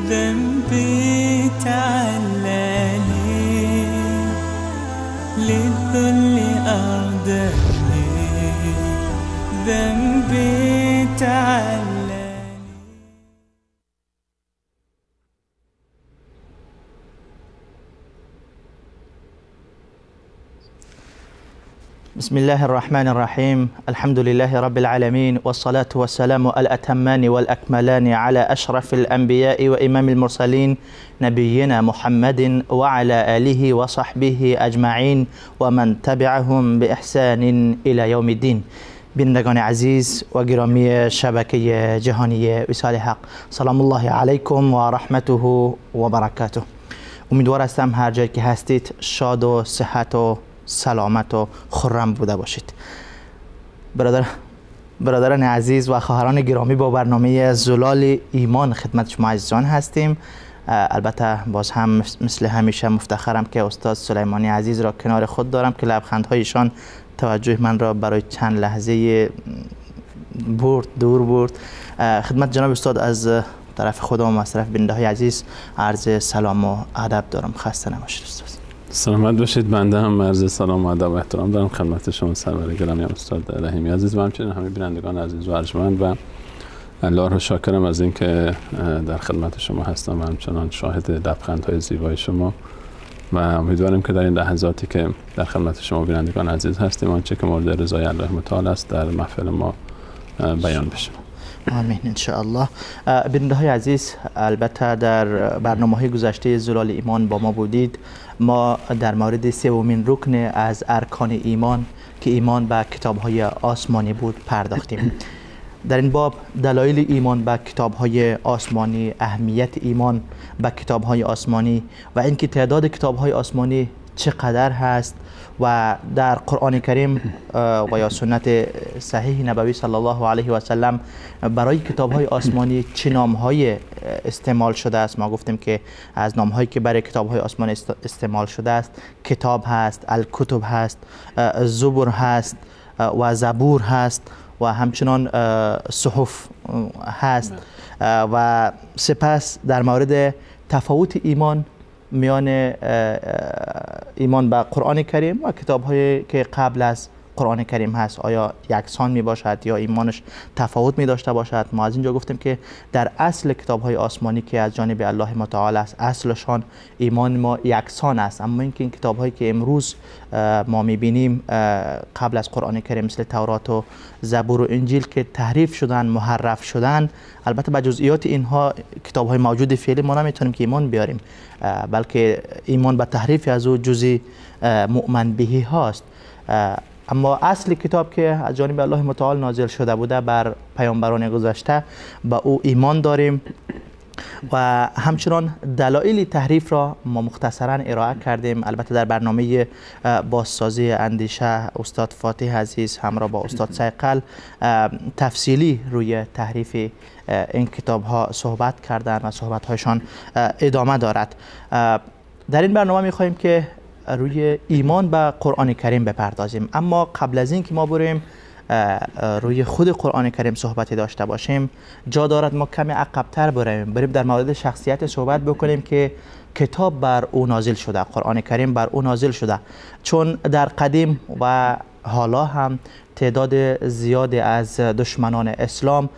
ذنبي تعللي للذل أرضني ذنبي تعللي. بسم الله الرحمن الرحيم. الحمد لله رب العالمين، والصلاة والسلام الأتمان والأكملان على أشرف الأنبياء وإمام المرسلين نبينا محمد وعلى آله وصحبه أجمعين ومن تبعهم بإحسان إلى يوم الدين. بینندگان عزیز و گرامی شبکه جهانی وصال حق، سلام الله علیکم و رحمته و برکاته. امیدوار هستم هر جایی که هستید شاد و صحت و سلامت و خرم بوده باشید. برادران عزیز و خواهران گرامی، با برنامه زلال ایمان خدمت شما عزیزان هستیم. البته باز هم مثل همیشه مفتخرم که استاد سلیمانی عزیز را کنار خود دارم که لبخندهایشان توجه من را برای چند لحظه دور برد. خدمت جناب استاد از طرف خودم و از طرف بیننده های عزیز عرض سلام و ادب دارم. خسته نباشید استاد. سلامت باشید. بنده هم عرض سلام و ادب و احترام دارم خدمت شما سرور گرامی استاد رحیمی عزیز و همچنین همه بینندگان عزیز و ارجمند، و الله را شاکرم از اینکه در خدمت شما هستم و همچنان شاهد لبخندهای زیبای شما، و امیدوارم که در این لحظاتی که در خدمت شما بینندگان عزیز هستیم آنچه که مورد رضای الله متعال است در محفل ما بیان بشه. آمین ان شاء الله. بیننده های عزیز، البته در برنامه‌های گذشته زلال ایمان با ما بودید. ما در مورد سومین رکن از ارکان ایمان که ایمان به کتاب‌های آسمانی بود پرداختیم. در این باب دلایل ایمان به کتاب‌های آسمانی، اهمیت ایمان به کتاب‌های آسمانی و اینکه تعداد کتاب‌های آسمانی چقدر هست و در قرآن کریم و یا سنت صحیح نبوی صلی الله علیه و سلم برای کتاب‌های آسمانی چه نام‌های استعمال شده است. ما گفتیم که از نام‌هایی که برای کتاب‌های آسمانی استعمال شده است کتاب هست، الکتب هست، زبور هست و زبور هست و همچنان صحف هست. و سپس در مورد تفاوت ایمان میان ایمان به قرآن کریم و کتاب‌هایی که قبل از قرآن کریم هست، آیا یکسان می باشد یا ایمانش تفاوت می داشته باشد. ما از اینجا گفتیم که در اصل کتاب‌های آسمانی که از جانب الله متعال است، اصلشان ایمان ما یکسان است. اما اینکه این کتاب‌هایی که امروز ما می‌بینیم قبل از قرآن کریم مثل تورات و زبور و انجیل که تحریف شدن، محرف شدن، البته به جزئیات اینها کتاب‌های موجود فعلی ما نمیتونیم که ایمان بیاریم، بلکه ایمان به تحریف از او جزئی مؤمن بهی هاست. اما اصل کتاب که از جانب الله متعال نازل شده بوده بر پیامبران گذشته به او ایمان داریم. و همچنان دلایل تحریف را ما مختصرا ارائه کردیم. البته در برنامه بازسازی اندیشه استاد فاتح عزیز همراه با استاد سیقل تفصیلی روی تحریف این کتاب ها صحبت کردند و صحبت هایشان ادامه دارد. در این برنامه می خواهیم که روی ایمان به قرآن کریم بپردازیم، اما قبل از این که ما بریم روی خود قرآن کریم صحبتی داشته باشیم جا دارد ما کمی عقب‌تر بریم در مورد شخصیت صحبت بکنیم که کتاب بر او نازل شده، قرآن کریم بر او نازل شده، چون در قدیم و حالا هم تعداد زیادی از دشمنان اسلام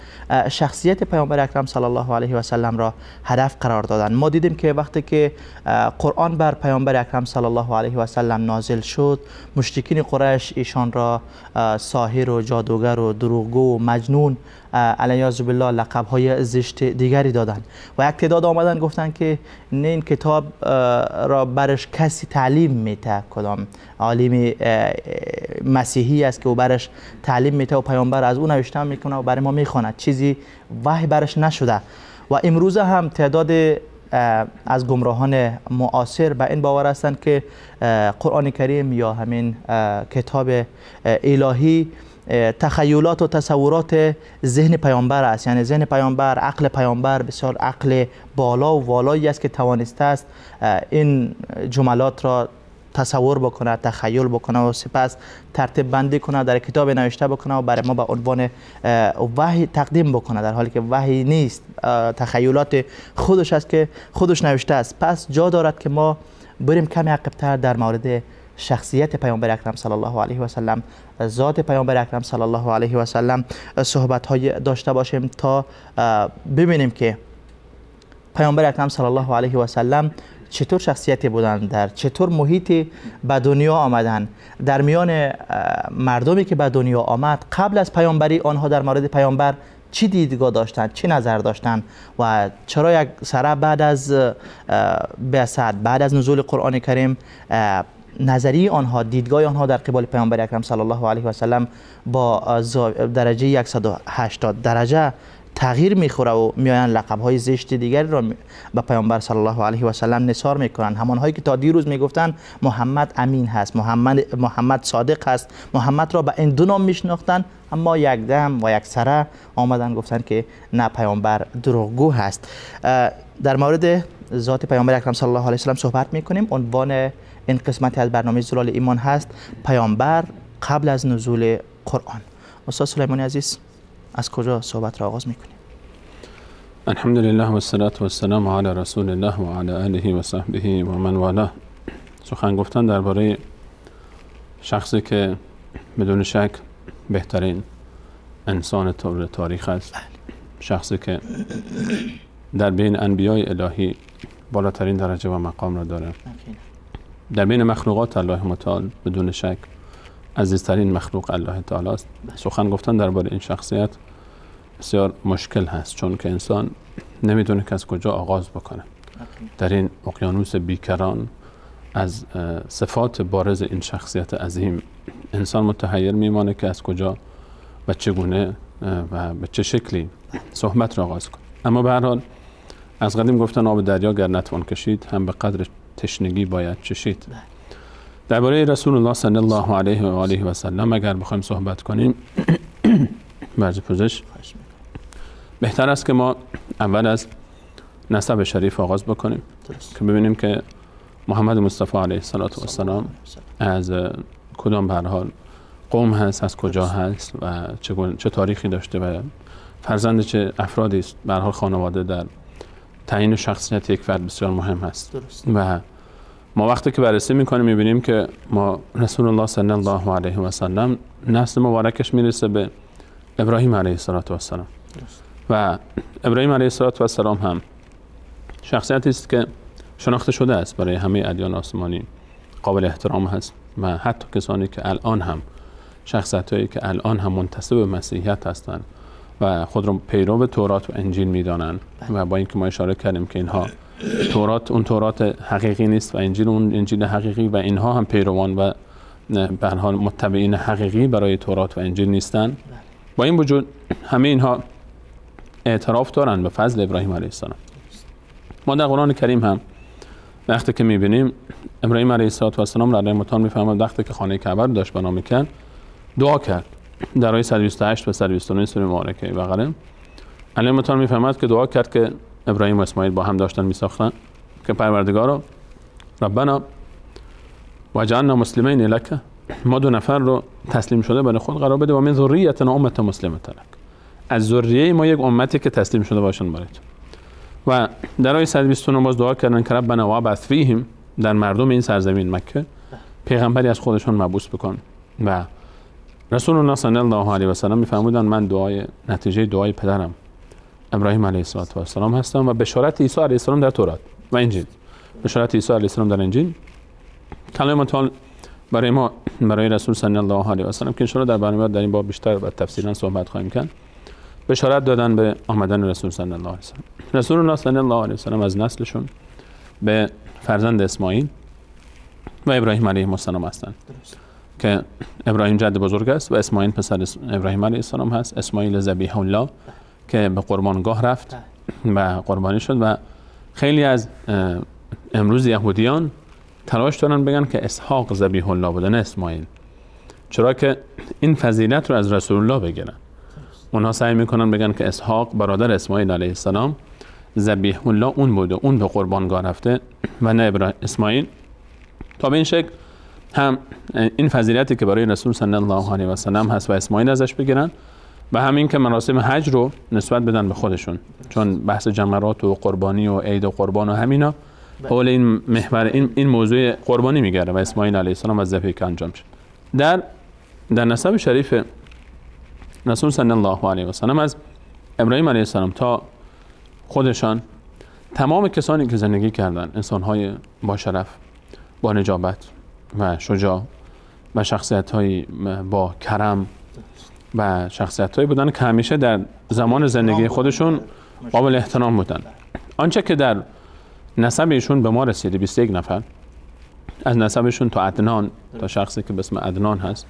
شخصیت پیامبر اکرم صلی الله علیه و سلم را هدف قرار دادند. ما دیدیم که وقتی که قرآن بر پیامبر اکرم صلی الله علیه و سلم نازل شد، مشرکین قریش ایشان را ساحر و جادوگر و دروغگو و مجنون علیاذ بالله لقب‌های زشت دیگری دادند و یک تعداد آمدن گفتند که نه این کتاب را برش کسی تعلیم میده، کدام عالم مسیحی است که او برش تعلیم میده و پیامبر از اون نوشته میکنه و برای ما میخواند، چیزی وحی برش نشده. و امروز هم تعداد از گمراهان معاصر به این باور هستند که قرآن کریم یا همین کتاب الهی تخیلات و تصورات ذهن پیامبر است. یعنی ذهن پیامبر، عقل پیامبر بسیار عقل بالا و والایی است که توانسته است این جملات را تصور بکنه، تخیل بکنه و سپس ترتیب بندی کنه، در کتاب نوشته بکنه و برای ما به عنوان وحی تقدیم بکنه، در حالی که وحی نیست، تخیلات خودش است که خودش نوشته است. پس جا دارد که ما بریم کمی عقب‌تر در مورد شخصیت پیامبر اکرم صلی الله علیه و سلم، ذات پیامبر اکرم صلی الله علیه و سلم صحبت های داشته باشیم تا ببینیم که پیامبر اکرم صلی الله علیه و سلم چطور شخصیتی بودند، در چطور محیطی به دنیا آمدن، در میان مردمی که به دنیا آمد قبل از پیامبری آنها در مورد پیامبر چی دیدگاه داشتند، چی نظر داشتند و چرا یک سره بعد از بعثت، بعد از نزول قرآن کریم نظری آنها، دیدگاه آنها در قبال پیامبر اکرم صلی الله علیه و سلم با درجه 180 درجه تغییر میخوره و میآیند لقب های زشت دیگری را به پیامبر صلی الله علیه و سلم نثار میکنند. همانهایی که تا دیروز میگفتند محمد امین هست، محمد صادق هست، محمد را به این دو نام میشناختند، اما یک دم و یک سره آمدن گفتند که نه، پیامبر دروغگو هست. در مورد ذات پیامبر اکرم صلی الله علیه و سلم صحبت میکنیم. عنوان این قسمت از برنامه زلال ایمان هست پیامبر قبل از نزول قرآن. استاد سلیمانی عزیز، از کجا صحبت را آغاز میکنیم؟ الحمدلله و الصلاة و السلام علی رسول الله و علی آله و صحبه و من والاه. سخن گفتن درباره شخصی که بدون شک بهترین انسان تاریخ است، شخصی که در بین انبیای الهی بالاترین درجه و مقام را داره، در بین مخلوقات الله متعال بدون شک عزیزترین مخلوق الله تعالی است. سخن گفتن درباره این شخصیت بسیار مشکل هست، چون که انسان نمیدونه که از کجا آغاز بکنه. در این اقیانوس بیکران از صفات بارز این شخصیت عظیم انسان متحیر میمانه که از کجا و چگونه و به چه شکلی صحبت را آغاز کنه. اما به هر حال از قدیم گفتن آب دریا گر نتوان کشید، هم به قدر تشنگی باید چشید. درباره رسول الله صلی الله علیه و آله و سلم اگر بخوایم صحبت کنیم برز پوزش، بهتر است که ما اول از نسب شریف آغاز بکنیم که ببینیم که محمد مصطفی علیه السلام از کدام به هر حال قوم هست، از کجا هست و چه تاریخی داشته و فرزند چه افرادی است. به هر حال خانواده در تعیین شخصیت یک فرد بسیار مهم هست. و ما وقتی که بررسی میکنیم میبینیم که ما رسول الله صلی الله علیه و سلم نسل مبارکش میرسه به ابراهیم علیه السلام و ابراهیم علیه السلام هم شخصیتی است که شناخته شده است برای همه ادیان آسمانی، قابل احترام هست و حتی کسانی که الان هم شخصیتایی که الان هم منتسب به مسیحیت هستند و خود را پیرو تورات و انجیل میدانند و با اینکه ما اشاره کردیم که اینها تورات اون تورات حقیقی نیست و انجیل اون انجیل حقیقی و اینها هم پیروان و به هر حال متبعین حقیقی برای تورات و انجیل نیستند، با این وجود همه اینها اعتراف دارند به فضل ابراهیم علیه السلام. ما در قرآن کریم هم وقتی که میبینیم ابراهیم علیه السلام را متعال میفهمد وقتی که خانه کعبه رو داشت بنا میکرد دعا کرد در آیه 128 و 129 سوره مبارکه بقره. علیه متعال میفهمد که دعا کرد که ابراهیم و اسماعیل با هم داشتن میساختن که پروردگارا ربنا وجعلنا مسلمین لک، ما دو نفر رو تسلیم شده برای خود قرار بده و من ذریتنا امه مسلمه لک، از ذریه ما یک امتی که تسلیم شده باشن برای تو. و در آیه 129 باز دعا کردن که ربنا وابعث فیهم، در مردم این سرزمین مکه پیغمبری از خودشون مبعوث بکن. و رسول الله صلی الله علیه و سلم میفرمودن من نتیجه دعای پدرم ابراهیم علیه السلام هستم و بشارت عیسی علیه السلام در تورات و انجیل، بشارت عیسی علیه السلام در انجیل کلام متعال برای ما، برای رسول صلی الله علیه و سلم که ان شاء الله در برنامه در این باب بیشتر و تفصیلا صحبت خواهیم کرد، بشارت دادن به آمدن رسول صلی الله علیه و سلم. رسول الله صلی الله علیه و سلم از نسلشون به فرزند اسماعیل و ابراهیم علیه السلام هستند که ابراهیم جد بزرگ است و اسماعیل پسر ابراهیم علیه السلام هست. اسماعیل ذبیح الله که به قربانگاه رفت و قربانی شد و خیلی از امروز یهودیان تلاش دارن بگن که اسحاق ذبیح الله بوده نه اسماعیل، چرا که این فضیلت رو از رسول الله بگیرن. اونها سعی میکنن بگن که اسحاق برادر اسماعیل علیه السلام ذبیح الله اون بوده، اون به قربانگاه رفته و نه اسماعیل، تا به این شکل هم این فضیلتی که برای رسول صلی الله علیه و سلم هست و اسماعیل ازش بگیرن و همین که مراسم حج رو نسبت بدن به خودشون، چون بحث جمرات و قربانی و عید و قربان و همینا حول این محور این موضوع قربانی میگره و اسماعیل علیه السلام از ذبحی که انجام شد. در نسب شریف رسول صلی الله علیه و سلم از ابراهیم علیه السلام تا خودشان تمام کسانی که زندگی کردن انسان‌های با شرف، با نجابت و شجاع و شخصیت‌های با کرم و شخصیت‌هایی بودن که همیشه در زمان زندگی خودشون قابل احترام بودن. آنچه که در نسب ایشون به ما رسیده 21 نفر، از نسبشون تا عدنان، تا شخصی که به اسم عدنان هست،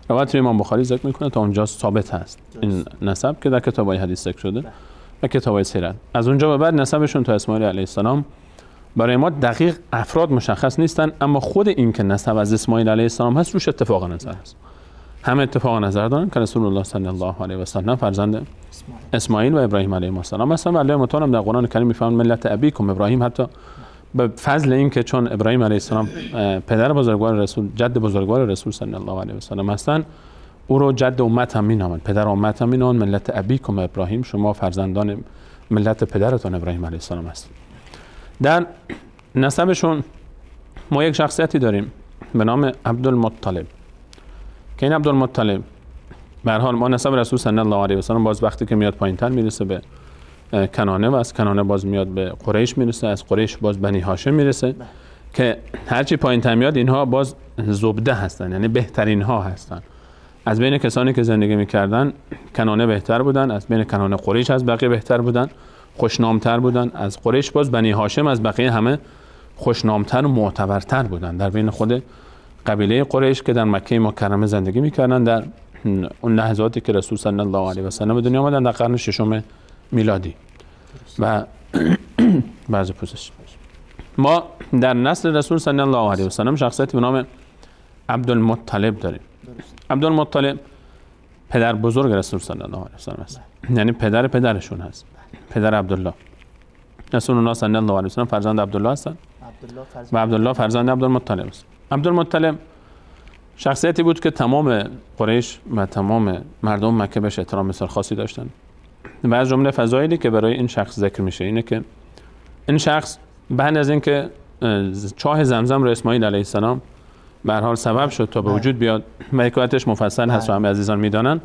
روایت امام بخاری ذکر میکنه تا اونجا ثابت هست این نسب که در کتاب‌های حدیث ذکر شده و کتاب‌های سیرت. از اونجا به بعد نسبشون تا اسماعیل علیه السلام برای ما دقیق افراد مشخص نیستن، اما خود این که نسب از اسماعیل علیه السلام هست روش اتفاق نظر هست. همه اتفاق نظر دارن که رسول الله صلی الله علیه و سلم فرزند اسماعیل و ابراهیم علیه السلام هستن و الله متعال در قرآن کریم میفرماید ملت ابیکم ابراهیم، حتی به فضل این که چون ابراهیم علیه السلام پدر بزرگوار رسول، جد بزرگوار رسول صلی الله علیه و سلم هستن، او رو جد امت هم مینامند، پدر امت هم مینامند. ملت ابیکم ابراهیم، شما فرزندان ملت پدرتون ابراهیم علیه السلام هستید. در نسبشون ما یک شخصیتی داریم به نام عبدالمطلب که این عبدالمطلب به هر حال ما نسب رسول صلی الله علیه و سلم باز وقتی که میاد پایین‌تر میرسه به کنانه و از کنانه باز میاد به قریش میرسه، از قریش باز بنی هاشم میرسه که هرچی پایین‌تر میاد اینها باز زبده هستن، یعنی بهترین ها هستن. از بین کسانی که زندگی میکردن کنانه بهتر بودن، از بین کنانه قریش از بقیه بهتر بودن، خوشنامتر بودن. از قریش باز بنی هاشم از بقیه همه خوشنامتر و معتبرتر بودن در بین خود قبیله قریش که در مکه مکرمه زندگی میکردن در اون لحظاتی که رسول صلی الله علیه و سلم به دنیا آمدن در قرن ششم میلادی. و بعضی پوزش ما در نسل رسول صلی الله علیه و سلم شخصیتی به نام عبدالمطلب داریم. عبدالمطلب پدر بزرگ رسول صلی الله علیه و سلم است، یعنی پدر پدرشون هست، پدر عبدالله. رسول الله صلی الله علیه و سلم فرزند عبدالله هستند و عبدالله فرزند عبدالمطلب است. عبدالمطلب شخصیتی بود که تمام قریش و تمام مردم مکه بهش احترام بسیار خاصی داشتند و از جمله فضایلی که برای این شخص ذکر میشه اینه که این شخص بعد از اینکه چاه زمزم رو اسماعیل علیه السلام به هر حال سبب شد تا به وجود بیاد و حکایتش مفصل هست و همه عزیزان میدانن،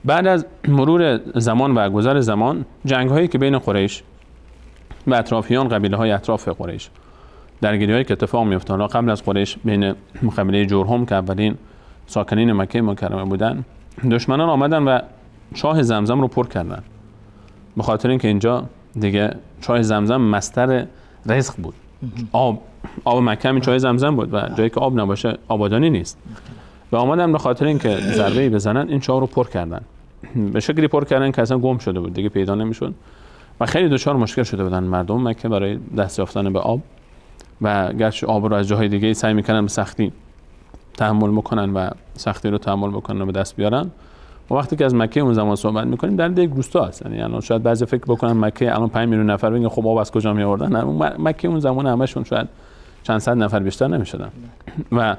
بعد از مرور زمان و گذر زمان جنگ هایی که بین قریش و اطرافیان قبیله های اطراف قریش، درگیری هایی که اتفاق میفته قبل از قریش بین قبیله جرهم که اولین ساکنین مکه مکرمه بودن، دشمنان آمدن و چاه زمزم رو پر کردن، به خاطر اینکه اینجا دیگه چاه زمزم مصدر رزق بود. آب مکه همین چاه زمزم بود و جایی که آب نباشه آبادانی نیست و آمدن به خاطر اینکه ضربه‌ای بزنن این چاه رو پر کردن، به شکلی پر کردن که اصلا گم شده بود، دیگه پیدا نمیشد و خیلی دچار مشکل شده بودن مردم مکه برای دست یافتن به آب و گرچه آب رو از جاهای دیگه سعی میکنن به سختی تحمل بکنن و سختی رو تحمل بکنن و به دست بیارن. و وقتی که از مکه اون زمان صحبت میکنیم در یک روستا هست، یعنی الان شاید بعضی فکر بکنن مکه الان 5 میلیون نفر بگن خب آب از کجا می آوردن، مکه اون زمان همشون شاید چند صد نفر بیشتر نمیشدن. و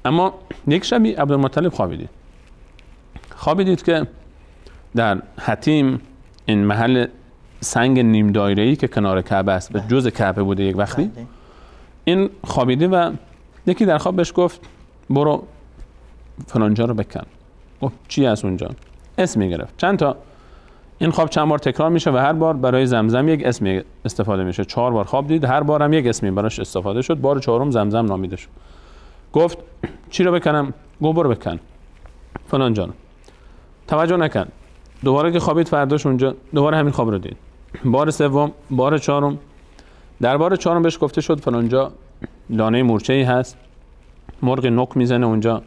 اما یک شبی عبدالمطلب خوابیدید که در حتیم این محل سنگ نیم دایره‌ای که کنار کعبه است و جزء کعبه بوده یک وقتی، این خوابیده و یکی در خواب بهش گفت برو فلانجا رو بکن. گفت چی از اونجا؟ اسمی گرفت. چند تا این خواب چند بار تکرار میشه و هر بار برای زمزم یک اسمی استفاده میشه. 4 بار خواب دید، هر بارم یک اسمی براش استفاده شد. بار 4م زمزم نامیده شد. گفت چی رو بکنم؟ گفت برو بکن فلانجا. توجه نکرد. دوباره که خوابید فرداش اونجا دوباره همین خواب رو دید. بار 3م، بار 4م. در بار 4م بهش گفته شد فلانجا لانه مورچه‌ای هست، مرغ نوک میزنه اونجا،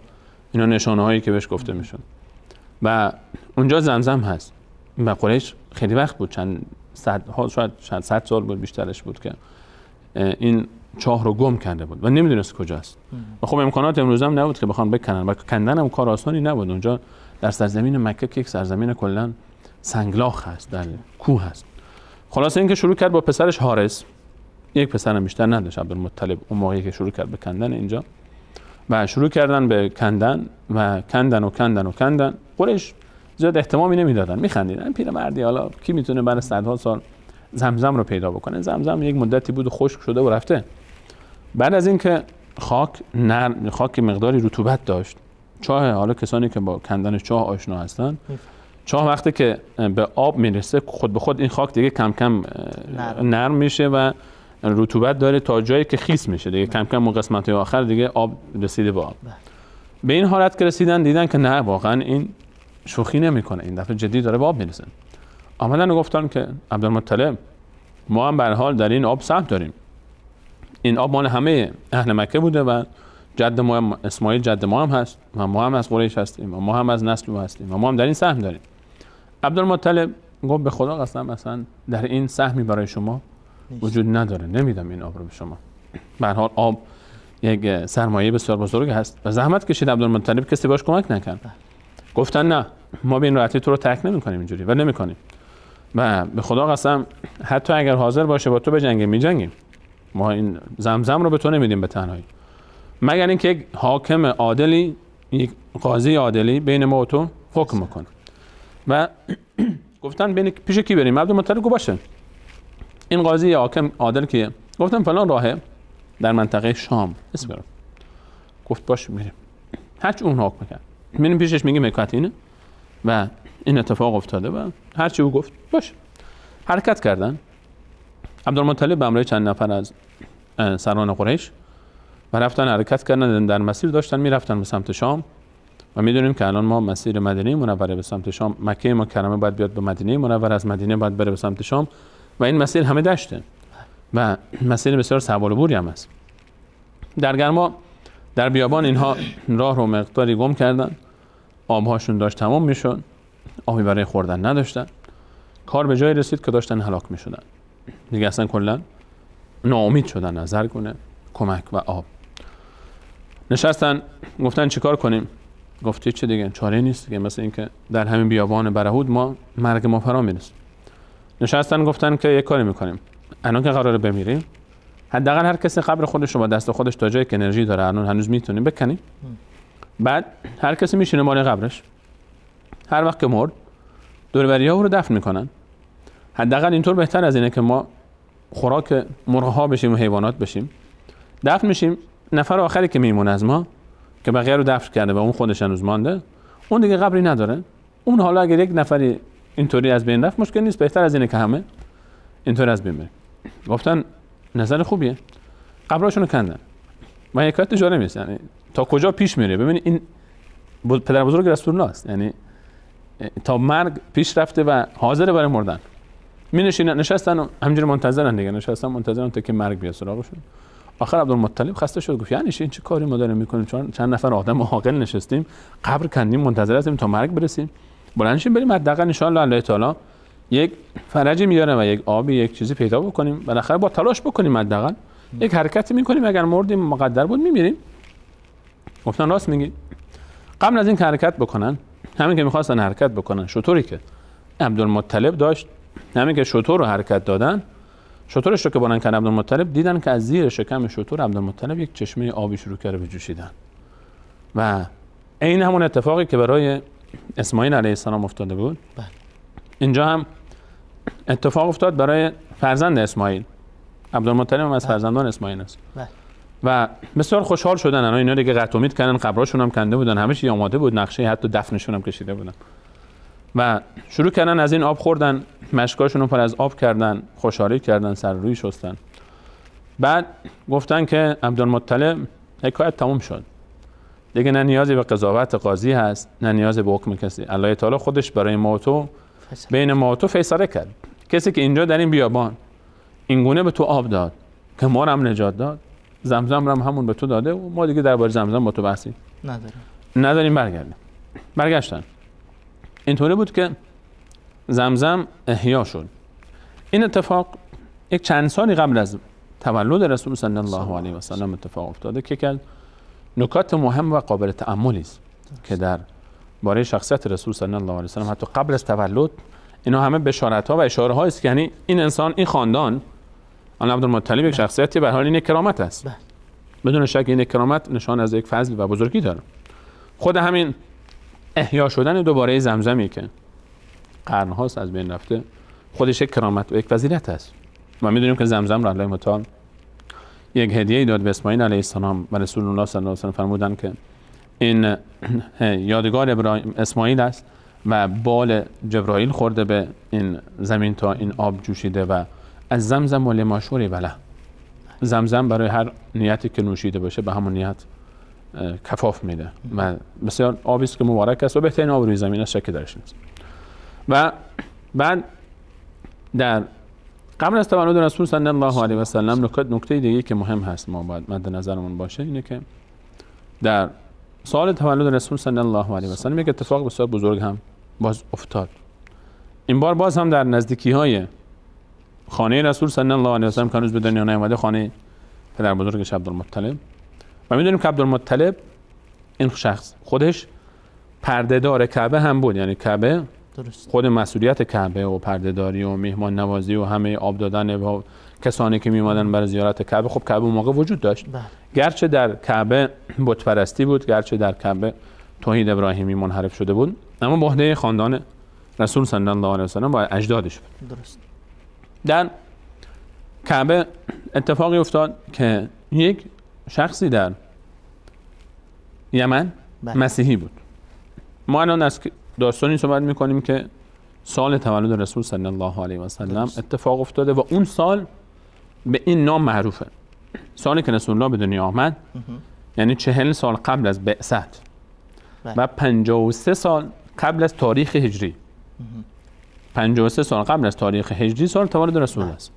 اینا نشانه هایی که بهش گفته میشد و اونجا زمزم هست. و قریش خیلی وقت بود، چند شاید 100 سال بود، بیشترش بود که این چاه رو گم کرده بود و نمیدونست کجاست. و خب امکانات امروز هم نبود که بخوان بکنن و کندن هم کار آسانی نبود. اونجا در سرزمین مکه که یک سرزمین کلا سنگلاخ هست، در کوه هست. خلاصه اینکه شروع کرد با پسرش حارس، یک پسرم بیشتر نداشت عبدالمطلب اون موقعی که شروع کرد به کندن اینجا، و شروع کردن به کندن و کندن. قریش زیاد اهتمامی نمیدادن، میخندیدن. پیرمردی حالا کی میتونه بعد صدها سال زمزم رو پیدا بکنه؟ زمزم یک مدتی بود و خشک شده و رفته. بعد از اینکه خاک مقداری رطوبت داشت، چاه، حالا کسانی که با کندن چاه آشنا هستن، چاه وقتی که به آب میرسه خود به خود این خاک دیگه کم کم نرم میشه و رطوبت داره تا جایی که خیس میشه دیگه. کم کم اون قسمت آخر دیگه آب رسیده به آب. به این حالت که رسیدن دیدن که نه، واقعا این شوخی نمیکنه، این دفعه جدی داره به آب میرسه. آمدن و گفتن که عبدالمطلب، ما هم به هر حال در این آب سهم داریم. این آب مال همه اهل مکه بوده و جد ما هم اسماعیل جد ما هم هست و ما هم از قریش هستیم و ما هم از نسل او هستیم و ما هم در این سهم داریم. عبدالمطلب گفت به خدا قسم اصلا در این سهمی برای شما وجود نداره، نمیدم این آب رو به شما. به هر حال آب یک سرمایه بسیار بزرگ هست و زحمت کشید عبدالمطلب، کسی باش کمک نکرد. گفتن نه، ما به این راحتی تو رو ترک نمی‌کنیم اینجوری و نمی‌کنیم و به خدا قسم حتی اگر حاضر باشه با تو بجنگیم میجنگیم، ما این زمزم رو به تو نمیدیم به تنهایی، مگر اینکه یک حاکم عادلی، یک قاضی عادلی بین ما و تو حکم کنه. و گفتن بین پیش کی بریم؟ عبدالمطلب گفت باشه، این قاضی حاکم عادل کیه؟ گفتم فلان راهه در منطقه شام اسم. گفت باشه میریم. هرچی اون حکم کرد میریم پیشش، میگیم حکایت اینه و این اتفاق افتاده و هرچی او گفت باشه. حرکت کردن. عبدالمطلب به همراه چند نفر از سران قریش و رفتن حرکت کردن، در مسیر داشتن میرفتن به سمت شام و میدونیم که الان ما مسیر مدینه منوره به سمت شام، مکه مکرمه باید بیاد به مدینه منوره، از مدینه باید بره به سمت شام و این مسیر همه دشته و مسیر بسیار صعب و بوری هم است. در گرما در بیابان اینها راه رو مقداری گم کردن، آبهاشون داشت تمام میشد، آبی برای خوردن نداشتن. کار به جای رسید که داشتن هلاک میشدن دیگه، اصلا کلا ناامید شدن از هر گونه کمک و آب. نشستن گفتن چیکار کنیم؟ گفت چه دیگه چاره نیست دیگه، مثل اینکه در همین بیابان برهود ما مرگ ما فرا میرسه. نشستن گفتن که یک کاری میکنیم، الان که قراره بمیریم حداقل هر کسی قبر خودش رو با دست خودش تا جایی که انرژی داره الان هنوز میتونیم بکنیم، بعد هر کسی میشینه مال قبرش، هر وقت که مرد دور و بری‌ها رو دفن میکنن. حداقل اینطور بهتر از اینه که ما خوراک مرغ‌ها بشیم و حیوانات بشیم. دفن میشیم، نفر آخری که میمونه از ما که بقیه رو دفن کرده و اون خودش هنوز مانده، اون دیگه قبری نداره. اون حالا اگر یک نفری اینطوری از بین رفت مشکل نیست، بهتر از اینه که همه اینطور از بین بریم. گفتن نظر خوبیه. قبراشونو کندن. من حکایت جالب نیست، یعنی تا کجا پیش میره. ببینید این پدر بزرگ رسول الله است، یعنی تا مرگ پیش رفته و حاضر برای مردن. نشستن و همینجوری منتظرن دیگه، نشستن منتظرن تا که مرگ بیاد سراغشون. آخر عبدالمطلب خسته شد، گفت یعنی این چه کاری ما داریم میکنیم؟ چند نفر آدم عاقل نشستیم، قبر کندیم، منتظر هستیم تا مرگ برسیم. بلند شیم بریم، حداقل ان شاء الله الله تعالی یک فرجی میاره و یک آبی، یک چیزی پیدا بکنیم، بالاخره با تلاش بکنیم، حداقل یک حرکتی میکنیم، اگر مردیم مقدر بود میمیریم. گفتن راست میگی. قبل از این که حرکت بکنن، همین که میخواستن حرکت بکنن، شطوری که عبدالمطلب داشت، همین که شطور رو حرکت دادن، شطورش رو که بلند کردن عبدالمطلب، دیدن که از زیر شکم شطور عبدالمطلب یک چشمه آبی شروع کرده به جوشیدن. و این همون اتفاقی که برای اسماعیل علیه السلام افتاده بود، اینجا هم اتفاق افتاد برای فرزند اسماعیل. عبدالمطلب هم از فرزندان اسماعیل است. و بسیار خوشحال شدن. الان اینا دیگه قطع امید کردن، قبراشون هم کنده بودن، همه چی آماده بود، نقشه حتی دفنشون هم کشیده بودن و شروع کردن از این آب خوردن، مشکاشون رو پر از آب کردن، خوشحالی کردن، سر روی شستن. بعد گفتن که عبدالمطلب حکایت تموم شد دیگه، نه نیازی به قضاوت قاضی هست، نه نیازی به حکم کسی. الله تعالی خودش برای ما و تو بین ما و تو فیصله کرد. کسی که اینجا در این بیابان این گونه به تو آب داد که ما رو هم نجات داد، زمزم رو هم همون به تو داده و ما دیگه درباره زمزم با تو بحثی نداریم. برگشتن. اینطوری بود که زمزم احیا شد. این اتفاق یک چند سالی قبل از تولد رسول صلی الله علیه و سلم اتفاق افتاده که از نکات مهم و قابل تأملی است که در باره شخصیت رسول صلی الله علیه و سلم حتی قبل از تولد اینا همه بشارت ها و اشاره ها است که یعنی این انسان، این خاندان، آن عبدالمطلب یک شخصیتی به حال این کرامت است. بدون شک این کرامت نشان از یک فضل و بزرگی داره. خود همین احیا شدن دوباره زمزمی که قرن هاست از بین رفته خودش یک کرامت و یک فضیلت است. ما میدونیم که زمزم را الله متعال یک هدیه داد به اسماعیل علیه السلام و رسول الله صلی الله علیه و سلم فرمودند که این یادگار ابراهیم اسماعیل است و بال جبرائیل خورده به این زمین تا این آب جوشیده و از زمزم و لما شرب له. زمزم برای هر نیتی که نوشیده باشه به همون نیت کفاف میده و بسیار آبی است که مبارک است و بهترین آب روی زمین است، شکی درش نیست. و بعد در قبل از تولد رسول صلی الله علیه و سلم نکته دیگه که مهم هست ما باید مد نظرمون باشه اینه که در سال تولد رسول صلی الله علیه و سلم یک اتفاق بسیار بزرگ هم باز افتاد. این بار باز هم در نزدیکی های خانه رسول صلی الله علیه و سلم که هنوز به دنیا نیامده، خانه پدر بزرگش عبدالمطلب. و میدونیم که عبدالمطلب این شخص خودش پردهدار کعبه هم بود، یعنی کعبه خود مسئولیت کعبه و پردهداری و میهمان نوازی و همه آب دادن و کسانی که میومدن برای زیارت کعبه، خب کعبه اون موقع وجود داشت. گرچه در کعبه بت پرستی بود، گرچه در کعبه توحید ابراهیمی منحرف شده بود، اما به عهده خاندان رسول صلی الله علیه و سلم با اجدادش بود. درست. در کعبه اتفاقی افتاد که یک شخصی در یمن مسیحی بود. ما الان از داستانی صحبت میکنیم که سال تولد رسول صلی الله علیه و سلم اتفاق افتاده و اون سال به این نام معروفه. سالی که رسول الله به دنیا آمد، یعنی 40 سال قبل از بعثت و 53 سال قبل از تاریخ هجری. 53 سال قبل از تاریخ هجری سال تولد رسول است.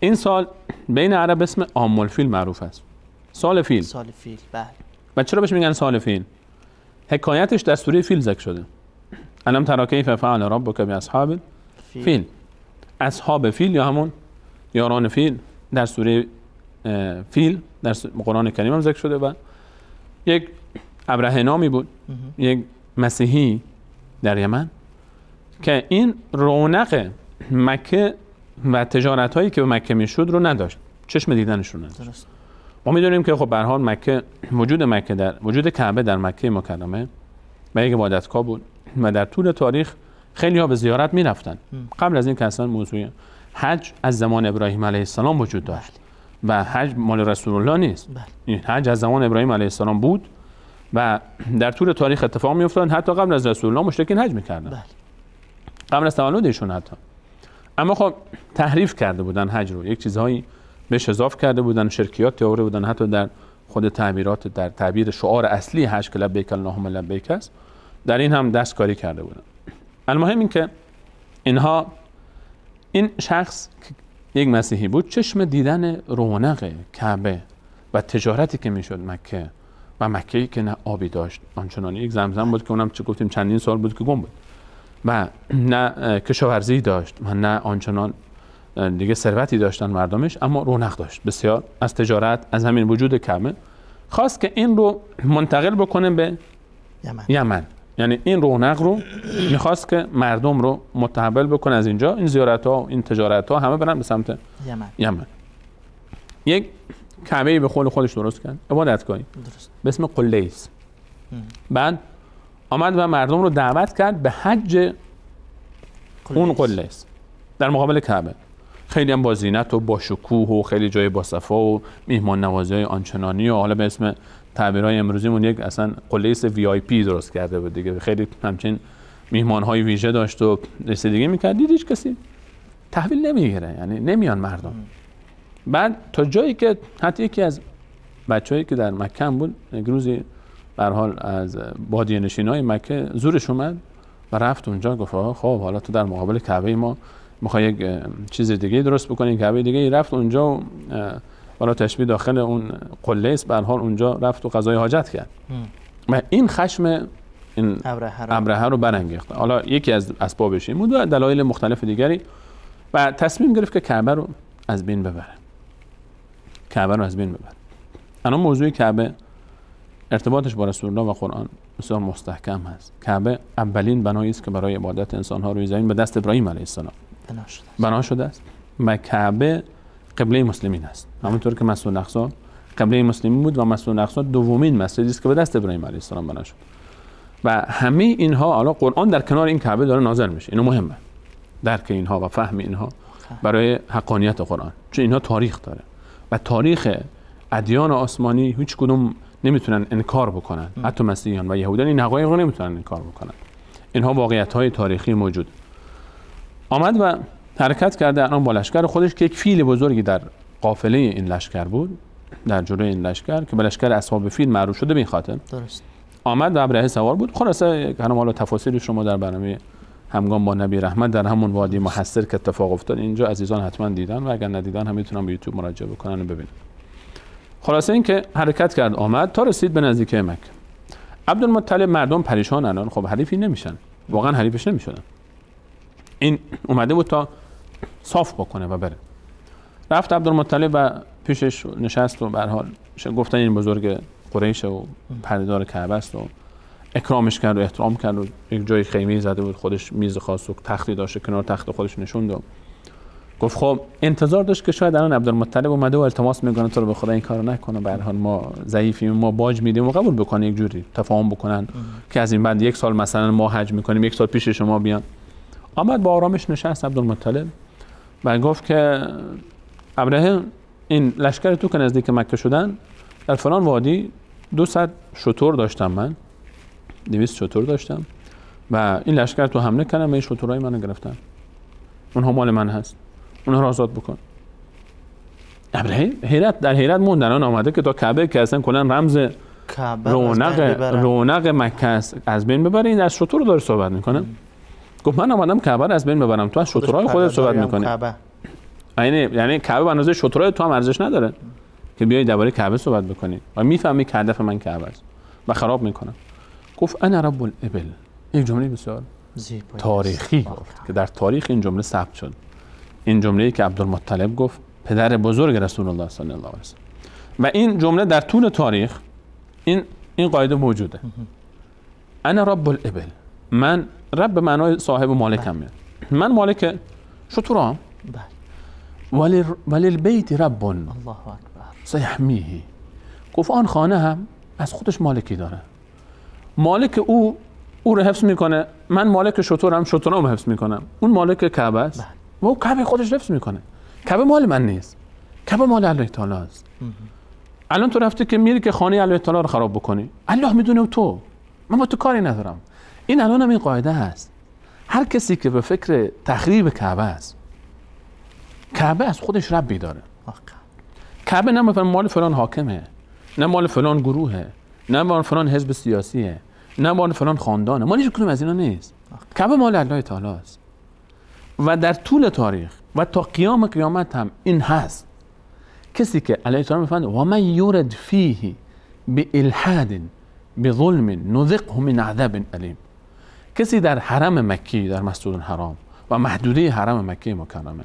این سال بین عرب اسم عام الفیل معروف است. سال فیل. سال فیل. بله. و چرا بهش میگن سال فیل؟ حکایتش در سوره فیل ذکر شده. الم تری کیف فعل ربک باصحاب فیل. اصحاب فیل یا همون یاران فیل در سوره فیل در قرآن کریم هم ذکر شده و یک ابرهه نامی بود، یک مسیحی در یمن که این رونق مکه و تجارت هایی که به مکه میشد رو نداشت، چشم دیدنش رو نداشت. درست. ما میدونیم که خب به هر حال مکه، وجود کعبه در مکه مکرمه و یک عبادتگاه بود و در طول تاریخ خیلی ها به زیارت میرفتن. قبل از این که اصلا موضوع حج از زمان ابراهیم علیه السلام وجود داشت و حج مال رسول الله نیست. این حج از زمان ابراهیم علیه السلام بود و در طول تاریخ اتفاق میافتاد. حتی قبل از رسول الله مشرکین حج میکردن، قبل از تولد ایشون حتی. اما خب تحریف کرده بودن حج رو، یک چیزهایی بهش اضافه کرده بودن، شرکیات آورده بودن، حتی در خود تعبیرات، در تعبیر شعار اصلی حج که لبیک اللهم لبیک است، در این هم دستکاری کرده بودن. المهم این که اینها، این شخص که یک مسیحی بود، چشم دیدن رونق کعبه و تجارتی که میشد مکه و مکه‌ای که نه آبی داشت آنچنان، یک زمزم بود که اونم چه گفتیم چندین سال بود که گم بود و نه کشاورزی داشت و نه آنچنان دیگه ثروتی داشتن مردمش، اما رونق داشت بسیار از تجارت، از همین وجود کعبه. خواست که این رو منتقل بکنه به یمن. یعنی این رونق رو میخواست که مردم رو متحول بکنه از اینجا، این زیارت ها، این تجارت ها همه برن به سمت یمن. یک کعبه به قول خودش درست کرد، عبادتگاهی به اسم قلیس. بعد آمد و مردم رو دعوت کرد به حج اون قلیس در مقابل کعبه. خیلی هم با زینت و با شکوه و خیلی جای با صفا و میهمان نوازی های آنچنانی و حالا به اسم تعبیرهای امروزیمون یک اصلا قلیس VIP درست کرده بود دیگه. خیلی همچین میهمان های ویژه داشت و رسیدگی میکرد. دید هیچ کسی تحویل نمیگیره، یعنی نمیان مردم. بعد تا جایی که حتی یکی از بچه‌ای که در مکه هم بود، یک روزی به هر حال از بادیه نشینای مکه زورش اومد و رفت اونجا، گفت خب حالا تو در مقابل کعبه ما میخوای یک چیز دیگه درست بکنی، کعبه دیگه. رفت اونجا و بالا تشبیه داخل اون قلیس به هر حال اونجا رفت و قضای حاجت کرد و این خشم این ابرهه رو برانگیخت. حالا یکی از اسبابش این بود و دلایل مختلف دیگری. و تصمیم گرفت که کعبه رو از بین ببره. الان موضوع کعبه ارتباطش با رسول الله و قرآن بسیار مستحکم هست. کعبه اولین بنایی است که برای عبادت انسان‌ها روی زمین به دست ابراهیم علیه السلام بنا شده است و کعبه قبله مسلمین است. همونطور که مسجد الاقصی قبله مسلمین بود و مسجد الاقصی دومین مسجدی است که به دست ابراهیم علیه السلام بنا شد. و همه اینها حالا قرآن در کنار این کعبه داره نازل میشه. اینو مهمه درک اینها و فهم اینها برای حقانیت قرآن، چون اینها تاریخ داره و تاریخ ادیان آسمانی هیچ کدوم نمیتونن انکار بکنن. حتی مسیحیان و یهودیان این حقایق رو نمیتونن انکار بکنن. اینها واقعیت‌های تاریخی موجود. آمد و حرکت کرده الان با لشکر خودش که یک فیل بزرگی در قافله این لشکر بود، در جلوی این لشکر که به لشکر اصحاب فیل معروف شده به این خاطر. درست. آمد و ابرهه سوار بود. خلاصه حالا تفاصیل شما در برنامه همگام با نبی رحمت در همون وادی محصر که اتفاق افتاد اینجا عزیزان حتما دیدن و اگر ندیدن هم میتونن به یوتیوب مراجعه بکنن و ببینن. خلاصه این که حرکت کرد آمد تا رسید به نزدیک مکه. عبدالمطلب مردم پریشان الان، خب حریفی نمیشن، واقعا حریفش نمیشدن. این اومده بود تا صاف بکنه و بره. رفت عبدالمطلب و پیشش نشست و به هر حال گفتن این بزرگ قریش و پردهدار کعبه است و اکرامش کرد و احترام کرد و یک جای خیمه زده بود، خودش میز خاص و تختی داشت، کنار تخت خودش نشوند و گفت خب انتظار داشت که شاید الان عبدالمطلب اومده و التماس میکنه تو رو به خدا این کارو نکنه، به هر حال ما ضعیفیم، ما باج میدیم و قبول بکنه، یک جوری تفاهم بکنن که از این بعد یک سال مثلا ما حج میکنیم، یک سال پیش شما بیان. آمد با آرامش نشست عبدالمطلب و گفت که ابراهیم این لشکر تو که نزدیک مکه شدن در فلان وادی 200 شتر داشتم، من 200 شتر داشتم و این لشکر تو حمله کردن و این شترهای منو گرفتن، اونها مال من هست، اونها را آزاد بکن. ابراهیم در حیرت موند. الان آمده که تا کعبه که اصلا کلا رمز رونق مکه است از بین ببره، این از شتر رو داره صحبت میکنه. گفت من آمدم کعبه رو از بین ببرم، تو از شترهای خودت صحبت میکنی. یعنی کعبه به اندازه شترهای تو هم ارزش نداره که بیای درباره کعبه صحبت بکنی و میفهمی که هدف من کعبه است و خراب میکنم. گفت انا رب الابل. یک جمله بسیار تاریخی که در تاریخ این جمله ثبت شد. این جمله‌ای که عبدالمطلب گفت، پدر بزرگ رسول الله صلی الله علیه و سلم. و این جمله در طول تاریخ این قاعده موجوده. انا رب الابل. من رب به معنای صاحب و مالکم میاد. من مالک شترام. ولی البیت رب الله اکبر سیحمیه. گفت آن خانه هم از خودش مالکی داره. مالک او رو حفظ میکنه، من مالک شترم، شترام رو حفظ میکنم. اون مالک کعبه است و او کعبه خودش حفظ میکنه. کعبه مال من نیست، کعبه مال الله تعالی است. الان تو رفتی که میری که خانه الله تعالی رو خراب بکنی، الله میدونه تو، من با تو کاری ندارم. این الان هم این قاعده هست. هر کسی که به فکر تخریب کعبه است، کعبه از خودش ربی داره. کعبه نه مثلا مال فلان حاکمه، نه مال فلان گروهه، نه مال فلان حزب سیاسیه، نه مال فلان خاندانه، مال هیچ کدوم از اینا نیست. کعبه مال الله تعالی است و در طول تاریخ و تا قیامت هم این هست. کسی که الله تعالی میفرماید و من یورد فیه بالحاد بظلم نذقه من عذاب الیم. کسی در حرم مکی، در مسجد الحرام و محدوده حرم مکی مکرمه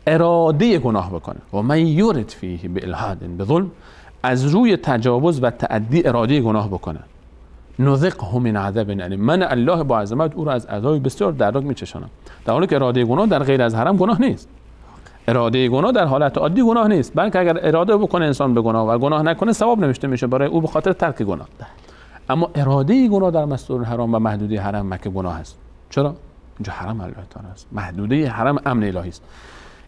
اراده گناه بکنه، و من یورد فیه بالحاد بظلم، از روی تجاوز و تعدی اراده گناه بکنه، نذقه من عذاب الیم، من الله با عظمت او را از عذاب بسیار دردناک میچشانم. در حالی که اراده گناه در غیر از حرم گناه نیست. اراده گناه در حالت عادی گناه نیست، بلکه اگر اراده بکنه انسان به گناه و گناه نکنه ثواب نوشته میشه برای او به خاطر ترک گناه. اما اراده گناه در مسجد الحرام و محدوده حرم مکه گناه است. چرا؟ اینجا حرم الله تعالی است، محدوده حرم امن الهی است.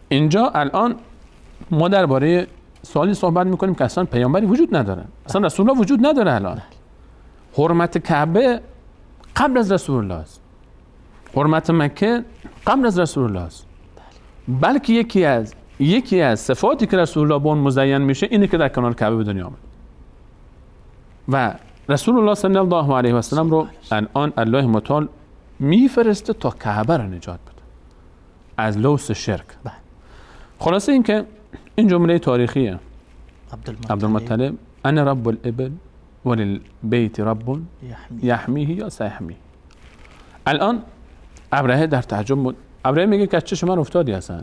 اینجا الان ما درباره سوالی صحبت میکنیم که اصلا پیامبری وجود نداره، اصلا رسول الله وجود نداره. الان حرمت کعبه قبل از رسول الله است، حرمت مکه قبل از رسول الله است. بلکه یکی از صفاتی که رسول الله به اون مزین میشه اینه که در کنار کعبه به دنیا آمد و رسول الله صلی الله علیه و سلم رو الان الله متعال میفرسته تا کعبه رو نجات بده از لوث شرک. خلاصه این که این جمله تاریخیه. عبدالمطلب انا رب الابل وللبیت رب یحمیه یا سیحمیه. الان ابرهه در تعجب بود. ابراهیم میگه که چشم من افتادی اصلا.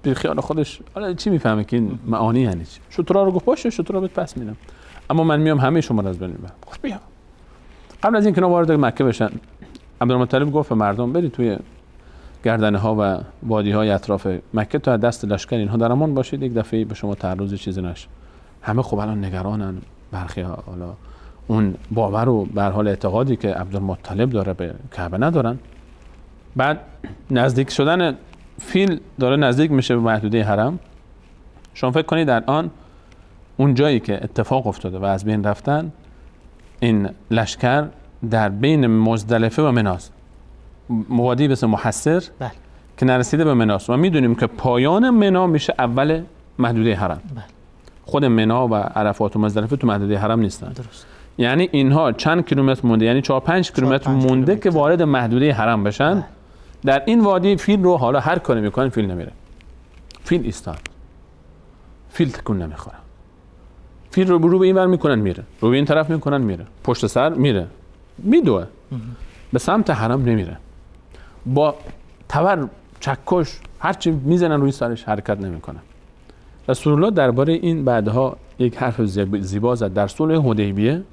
بی خیال خودش حالا چی میفهمه که این معانی یعنی چی؟ شترها رو گفت باشه شترها بهت پس میدم، اما من میام همه شما رو از بین میبرم. گفت بیا. قبل از اینکه اینا وارد مکه بشن عبدالمطلب گفت به مردم برید توی گردنه ها و وادی های اطراف مکه تا دست لشکر اینها در امان باشید، یک دفعه به شما تعرض چیزی نشه. همه خب الان نگرانن، برخی ها حالا اون باور و به هر حال اعتقادی که عبدالمطلب داره به کعبه ندارن. بعد نزدیک شدن فیل داره نزدیک میشه به محدوده حرم. شما فکر کنید در آن اون جایی که اتفاق افتاده و از بین رفتن این لشکر در بین مزدلفه و مناست، موادی مثل محصر بله. که نرسیده به مناست و میدونیم که پایان منا میشه اول محدوده حرم. بله. خود منا و عرفات و مزدلفه تو محدوده حرم نیستن. درست. یعنی اینها چند کیلومتر مونده، یعنی 4-5 کیلومتر مونده که وارد محدوده حرم بشن. بله. در این وادی فیل رو حالا هر کاری میکنن فیل نمیره. فیل ایستاد. فیل تکون نمیخوره. فیل رو به این ور میکنن میره، رو به این طرف میکنن میره، پشت سر میره، میدوه، به سمت حرم نمیره. با تبر چکش هرچی میزنن روی سرش حرکت نمیکنه. رسول الله درباره این بعدها یک حرف زیبا زد. در صلح حدیبیه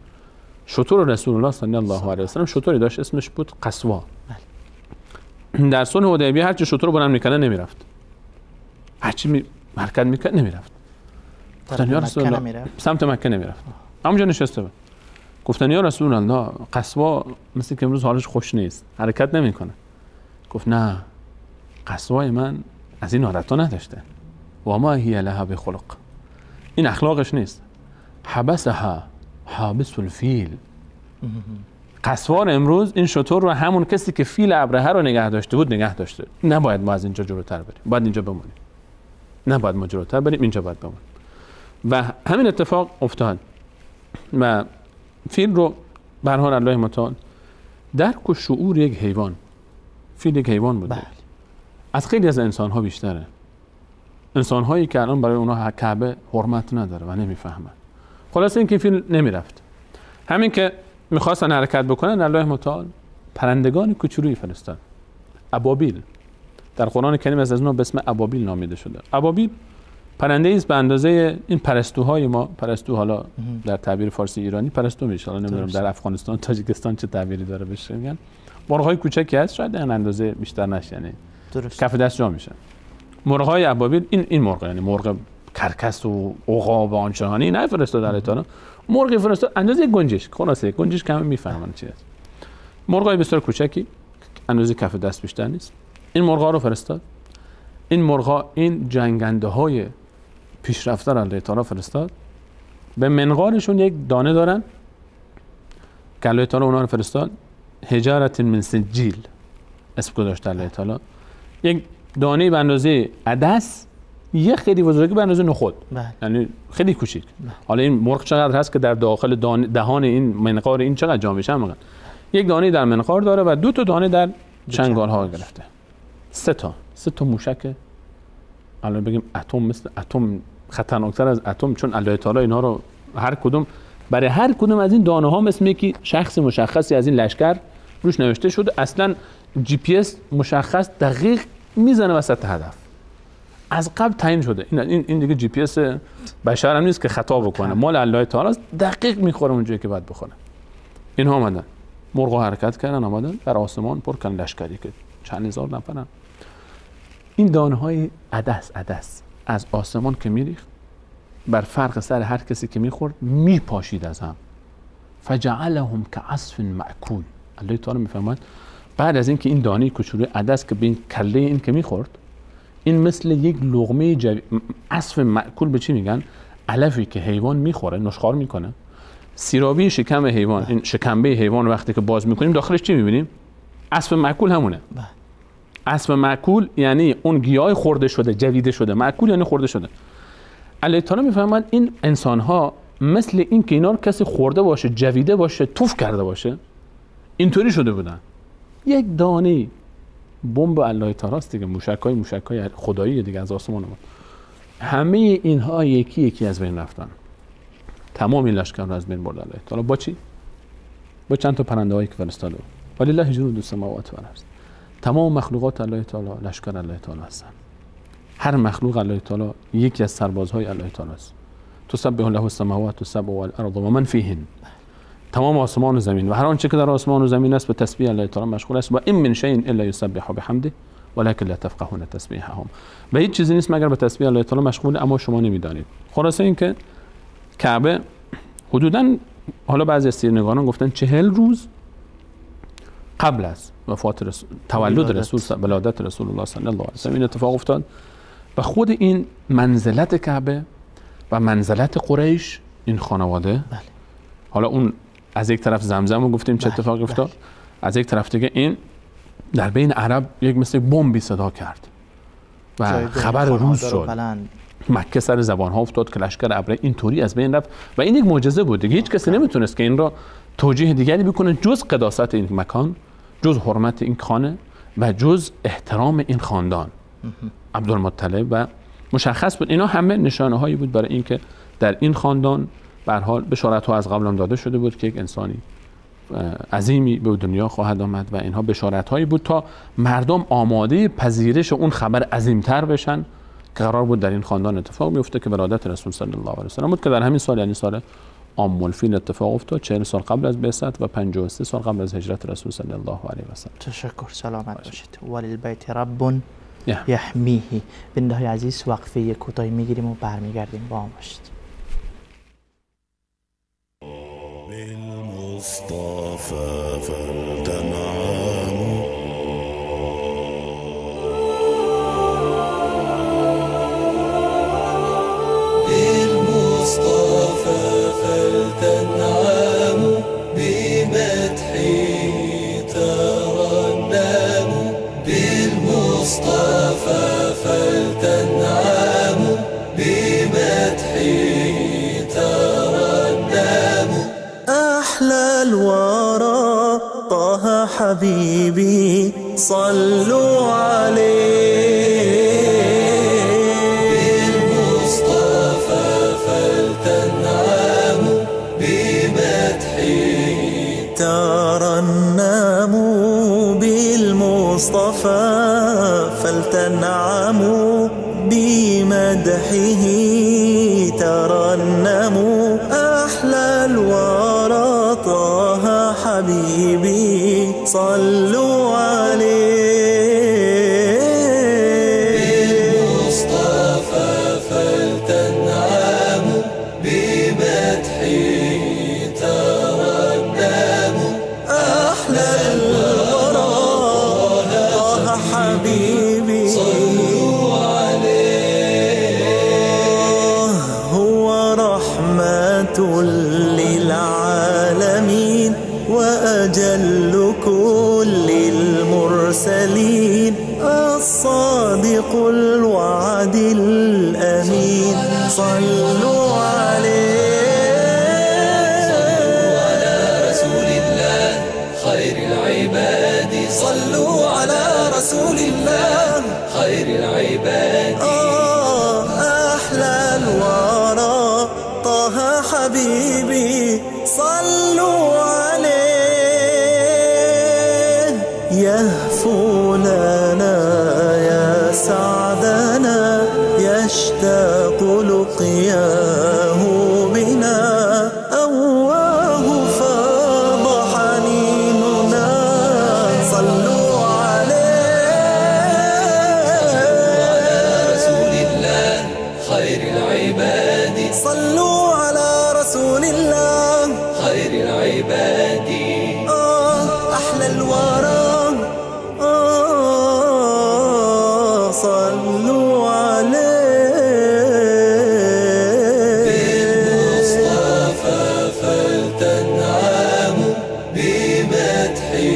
شتر رسول الله صلی الله علیه و سلم شتری داشت اسمش بود قصوا. در صلح حدیبیه هرچی شتر رو بلند میکنه نمیرفت، هرچی حرکت میکرد نمیرفت. گفتن یا رسول الله سمت مکه نمیرفت، همونجا نشسته بود. گفتن یا رسول الله قصوا مثل که امروز حالش خوش نیست، حرکت نمیکنه. گفت نه، قصوای من از این عادت‌ها نداشته. و ما هی لها بخلق، این اخلاقش نیست. حبسها حابس الفیل. قصوار امروز این شتر رو همون کسی که فیل ابرهه رو نگه داشته بود نگه داشته. نباید ما از اینجا جلوتر بریم، باید اینجا بمونیم. نباید ما جلوتر بریم، اینجا باید بمونیم. و همین اتفاق افتاد و فیل رو به هر حال الله متعال درک و شعور یک حیوان، فیل یک حیوان بود. بله. از خیلی از انسان‌ها بیشتره. انسان‌هایی که الان برای اونها کعبه حرمت نداره و نمیفهمن. خلاصه اینکه فیل نمیرفت. همین که می‌خواستن حرکت بکنن الله متعال پرندگان کوچولویی فرستاد. ابابیل. در قرآن کریم از اونها به اسم ابابیل نامیده شده. ابابیل پرنده‌ای است به اندازه این پرستوهای ما. پرستو حالا در تعبیر فارسی ایرانی پرستو میشه، حالا نمیدونم در افغانستان تاجیکستان چه تعبیری داره بهش میگن. مرغ‌های کوچکی هست، شاید این اندازه بیشتر نشه، یعنی درست. کف دست جا میشه. مرغ‌های ابابیل این مرغ، یعنی مرغ کرکس و عقاب و آنچنانی نفرستاد الله تعالی. مرغی فرستاد اندازه گنجش، خلاصه گنجش کم میفهمن چی است. مرغای بسیار کوچکی اندازه کف دست بیشتر نیست. این مرغ‌ها رو فرستاد. این مرغ‌ها این جنگنده‌های پیشرفته را الله تعالی فرستاد. به منقارشون یک دانه دارن که الله تعالی اونها رو فرستاد. حجارت من سجیل اسم گذاشت الله تعالی. یک دانه به اندازه عدس، یه خیلی بزرگی به اندازه نخود، یعنی خیلی کوچیک. حالا این مرغ چقدر هست که در داخل دهان این منقار این چقدر جا میشه؟ میگن یک دانه در منقار داره و 2 تا دانه در چنگال‌ها گرفته. 3 تا موشک، الان بگیم اتم، مثل اتم خطرناکتر از اتم، چون الله تعالی اینها رو هر کدوم برای هر کدوم از این دانه ها مثل یکی شخص مشخصی از این لشکر روش نوشته شده. اصلا جی پی اس مشخص دقیق میزنه وسط هدف، از قبل تعیین شده. این دیگه جی پی اس بشر هم نیست که خطا بکنه، مال الله تعالی دقیق میخوره اونجایی که باید بخوره. اینها آمدن، مرغ حرکت کردن، آمدن در آسمان پر کردن لشکری که چند هزار نفرن. این دانه های عدس از آسمان که میریخت بر فرق سر هر کسی که میخورد میپاشید از هم. فجعلهم كعصف مأکول. الله تعالی میفهمد بعد از اینکه این دانه کوچولوی عدس که به این کله این که میخورد، این مثل یک لقمه عصف مأکول به چی میگن؟ علفی که حیوان میخوره، نشخوار میکنه. سیرابی شکم حیوان، این شکمبه حیوان وقتی که باز میکنیم داخلش چی میبینیم؟ عصف مأکول همونه. عصف مأکول یعنی اون گیاه خورده شده، جویده شده. مأکول یعنی خورده شده. الله تعالی میفهمد این انسان ها مثل این که اینا رو کسی خورده باشه، جویده باشه، توف کرده باشه، اینطوری شده بودن. یک دانه بمب الله تعالی است دیگه، موشکای خدایی دیگه از آسمان اومد. همه اینها یکی از بین رفتن. تمام این لشکر رو از بین برد الله تعالی. با چی؟ با چند تا پرنده هایی که فرستاده بود. ولله جنود السماوات والارض. تمام مخلوقات الله تعالی لشکر الله تعالی هستند. هر مخلوق الله تعالی یکی از سربازهای الله تعالی است. تسبح له السماوات السبع والارض و من فیهن. تمام آسمان و زمین و هر آنچه که در آسمان و زمین است به تسبیح الله تعالی مشغول است. و این من شیء الا یسبح بحمده ولکن لا تفقهون تسبیحهم. و هیچ چیزی نیست مگر به تسبیح الله تعالی مشغول، اما شما نمیدانید. خلاصه این که کعبه حدوداً، حالا بعضی از سیرنگاران گفتن 40 روز قبل از وفات تولد رسول ولادت رسول الله صلی الله علیه و سلم این اتفاق افتاد. و خود این منزلت کعبه و منزلت قریش، این خانواده، حالا اون از یک طرف زمزم رو گفتیم چه اتفاقی افتاد، از یک طرف دیگه این در بین عرب یک مثل بمبی صدا کرد و خبر روز شد. مکه سر زبان ها افتاد که لشکر ابره اینطوری از بین رفت و این یک معجزه بود دیگه. هیچ کسی نمیتونست که این را توجیه دیگری بکنه جز قداست این مکان، جز حرمت این خانه و جز احترام این خاندان عبدالمطلب. و مشخص بود اینا همه نشانه هایی بود برای اینکه در این خاندان به هر حال بشارت ها از قبل هم داده شده بود که یک انسانی عظیمی به دنیا خواهد آمد و اینها بشارت هایی بود تا مردم آماده پذیرش اون خبر عظیمتر بشن که قرار بود در این خاندان اتفاق بیفته که ولادت رسول صلی الله علیه و سلم بود که در همین سال، یعنی سال عام الفیل اتفاق افتاد، 40 سال قبل از بعثت و 53 سال قبل از هجرت رسول صلی الله علیه و سلم. تشکر، سلامت باشید. وللبیت رب یحمیه. بنده های عزیز وقفه کوتاهی میگیریم و برمیگردیم. با هم باشید. بالمصطفى فلتنعم بالمصطفى فلتنعم بمدحه ترنم بالمصطفى فلتنعم بمدحه ترنم أحلى الورى طه حبيبي صلوا عليه بالمصطفى فلتنعموا بمدحه ترنموا بالمصطفى فلتنعموا بمدحه ترنموا أحلى الورى طه حبيبي صلوا عليه بالمصطفى فلتنعموا بمدحه ترنموا أحلى الورى طه حبيبي صلوا عليه هو رحمة للعالمين وأجل كل المرسلين الصادق الوعد الأمين صلوا عليه صلوا على رسول الله خير العباد صلوا على رسول الله خير العباد أحلى الورى طه حبيبي صلوا عليه يهفو لنا يا سعدنا يشتاق لقياه بنا أواه فاض حنيننا صلوا عليه رسول الله خير العباد صلوا على رسول الله خير العباد أحلى الورى صلوا عليه بالمصطفى فلتنعموا بمدحه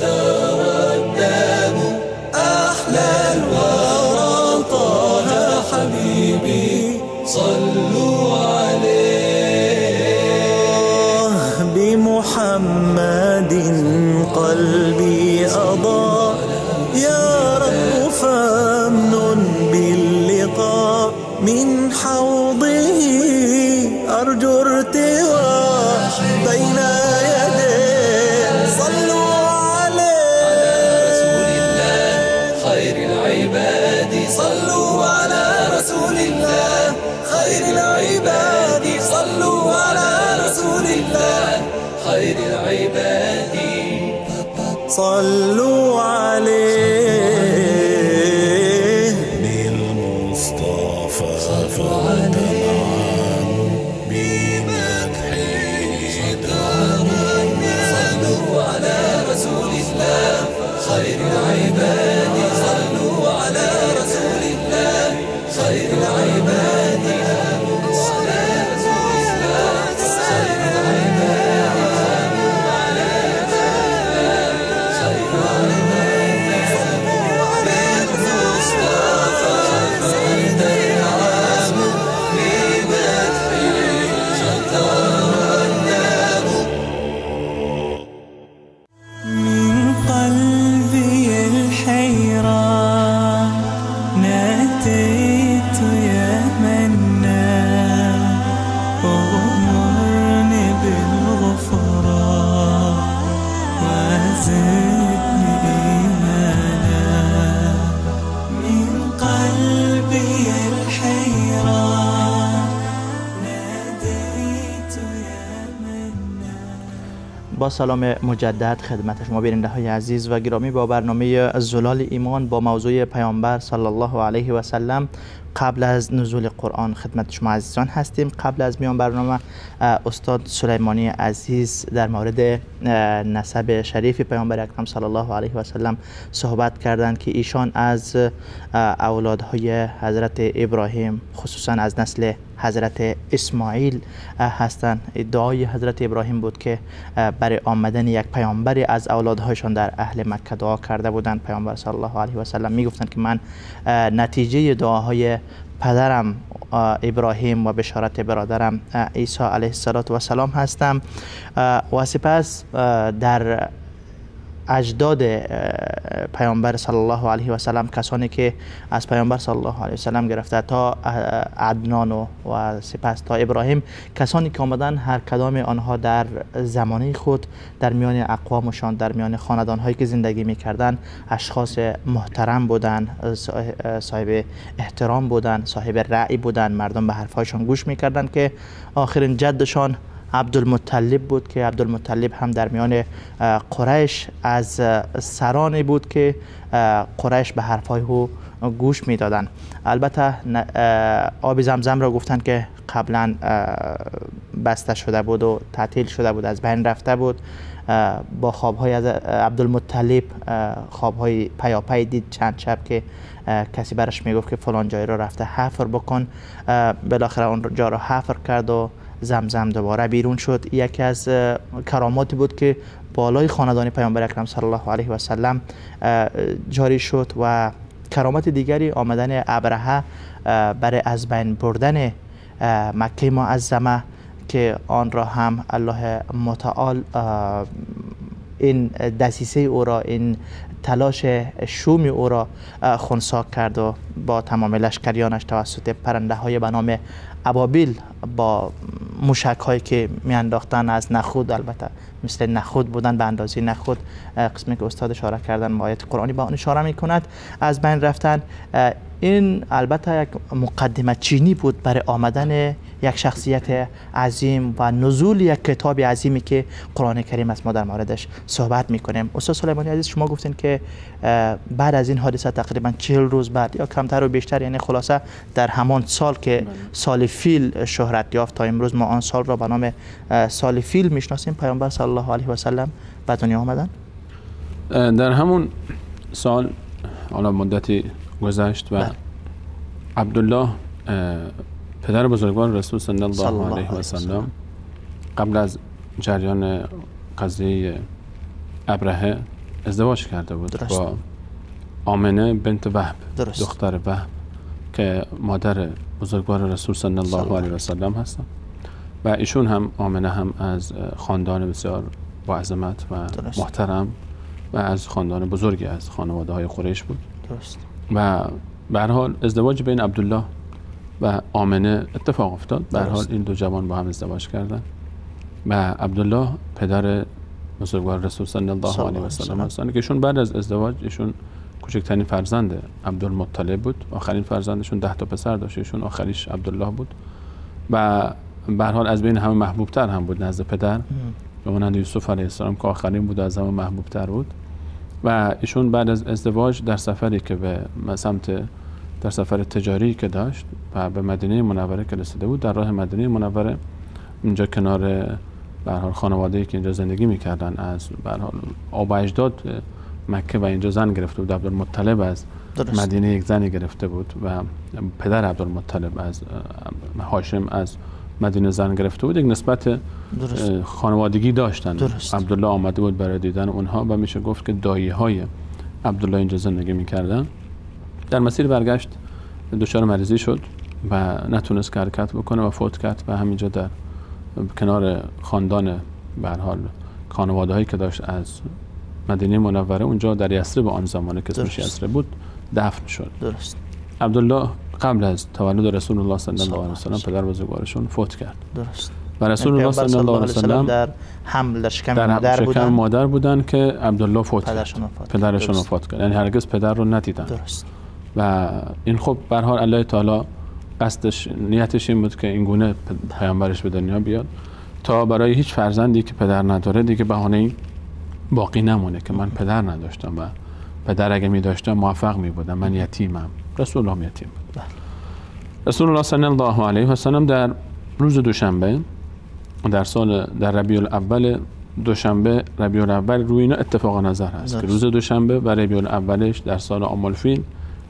ترنموا أحلى الورى طه حبيبي صلوا عليه بمحمد قلبي أضاء يا رب فامنن باللقاء من حوضه أرجو ارتواء بين يديه صلوا عليه صلوا عليه بالمصطفى فتنعم بمدحه دارنا. صلوا على رسول الله خير العباد، صلوا على رسول الله خير العباد، با سلام مجدد خدمت شما بیننده های عزیز و گرامی، با برنامه زلال ایمان با موضوع پیامبر صلی الله علیه و سلم قبل از نزول قرآن خدمت شما عزیزان هستیم. قبل از میان برنامه استاد سلیمانی عزیز در مورد نسب شریف پیامبر اکرم صلی الله علیه و سلم صحبت کردند که ایشان از اولادهای حضرت ابراهیم خصوصا از نسل حضرت اسماعیل هستند. ادعای حضرت ابراهیم بود که برای آمدن یک پیامبری از اولادهایشان در اهل مکه دعا کرده بودند. پیامبر صلی الله علیه و سلم میگفتند که من نتیجه دعاهای پدرم ابراهیم و بشارت برادرم عیسی علیه السلام هستم. و سپس در اجداد پیامبر صلی الله علیه و سلم، کسانی که از پیامبر صلی الله علیه و سلم گرفته تا عدنان و سپس تا ابراهیم، کسانی که آمدن هر کدام آنها در زمانه خود در میان اقوامشان، در میان خاندانهایی که زندگی میکردن، اشخاص محترم بودن، صاحب احترام بودن، صاحب رأی بودن، مردم به حرفهایشان گوش میکردن که آخرین جدشان عبدالمطلب بود که عبدالمطلب هم در میان قریش از سرانی بود که قریش به حرفهای او گوش میدادن. البته آب زمزم را گفتند که قبلا بسته شده بود و تعطیل شده بود، از بین رفته بود. با خوابهای از عبدالمطلب خوابهای پیاپی دید چند شب که کسی برش میگفت که فلان جای را رفته حفر بکن. بالاخره اون جا را حفر کرد و زمزم دوباره بیرون شد. یکی از کراماتی بود که بالای خاندان پیامبر اکرم صلی الله علیه و سلم جاری شد. و کرامت دیگری آمدن ابرهه برای از بین بردن مکه معظمه که آن را هم الله متعال این دسیسه او را، این تلاش شوم او را خنثی کرد و با تمام لشکریانش توسط پرنده های به نام ابابیل با موشک هایی که میانداختن از نخود، البته مثل نخود بودن، به اندازه نخود، قسمی که استاد اشاره کردن، آیت قرآنی به آن اشاره میکند، از بین رفتن. این البته یک مقدمه چینی بود برای آمدن یک شخصیت عظیم و نزول یک کتاب عظیمی که قرآن کریم است. ما در موردش صحبت میکنیم. استاد سلیمانی عزیز، شما گفتین که بعد از این حادثه تقریبا 40 روز بعد یا کمتر و بیشتر، یعنی خلاصه در همان سال که سال فیل شهرت یافت تا امروز ما آن سال را به نام سال فیل میشناسیم، پیامبر صلی الله علیه و سلم به دنیا آمدن. در همون سال حالا مدتی گذشت و عبدالله پدر بزرگوار رسول صلی الله علیه و سلم قبل از جریان قضیه ابرهه ازدواج کرده بود با آمنه بنت وهب، دختر وهب که مادر بزرگوار رسول صلی الله علیه و سلم هستند. و ایشون هم، آمنه هم، از خاندان بسیار با عظمت و محترم و از خاندان بزرگی از خانواده های قریش بود. درست. و به هر حال ازدواج بین عبدالله و آمنه اتفاق افتاد. به هر حال این دو جوان با هم ازدواج کردند و عبدالله پدر بزرگوار رسول صلی الله علیه و سلم هستند که ایشون بعد از ازدواج، ایشون کوچکترین فرزند عبدالمطلب بود، آخرین فرزندشون 10 تا پسر داشت، ایشون آخریش عبدالله بود و به هر حال از بین همه محبوب تر هم بود نزد پدر، به مانند یوسف علیه السلام که آخرین بود و از همه محبوب تر بود. و ایشون بعد از ازدواج در سفری که به سمت در سفر تجاری که داشت و به مدینه منوره که رسیده بود، در راه مدینه منوره اینجا کنار به هر حال خانواده‌ای که اینجا زندگی می‌کردن از به هر حال آب اجداد مکه و اینجا زن گرفته بود. عبدالمطلب از مدینه یک زنی گرفته بود و پدر عبدالمطلب از هاشم از مدینه زن گرفته بود. یک نسبت خانوادگی داشتن. عبدالله آمده بود برای دیدن اونها و میشه گفت که دایی‌های عبدالله اینجا زندگی می‌کردن. در مسیر برگشت دچار مریضی شد و نتونست حرکت بکنه و فوت کرد و همینجا در کنار خاندان به هر حال خانواده‌هایی که داشت از مدینه منوره اونجا در یثرب آن زمانه که اسمش یثرب بود دفن شد. درست. عبدالله قبل از تولد رسول الله صلی الله علیه و سلم پدر بزرگوارشون فوت کرد. درست. و رسول الله صلی الله علیه و سلم در حمل در شکم مادر بودن که عبدالله فوت کرد. پدرشون وفات کرد. یعنی هرگز پدر رو ندیدن. درست. و این خب به هر حال الله تعالی قصدش نیتش این بود که این گونه پیامبرش به دنیا بیاد تا برای هیچ فرزندی که پدر نداره دیگه بهانه‌ای باقی نمونه که من پدر نداشتم و پدر اگه می داشتم موفق می بودم، من یتیمم. رسول الله یتیم بود. رسول الله صلی الله علیه و سلم در روز دوشنبه در ربیع الاول دوشنبه ربیع الاول روی اینا اتفاق نظر هست که روز دوشنبه و ربیع الاولش در سال عام الفیل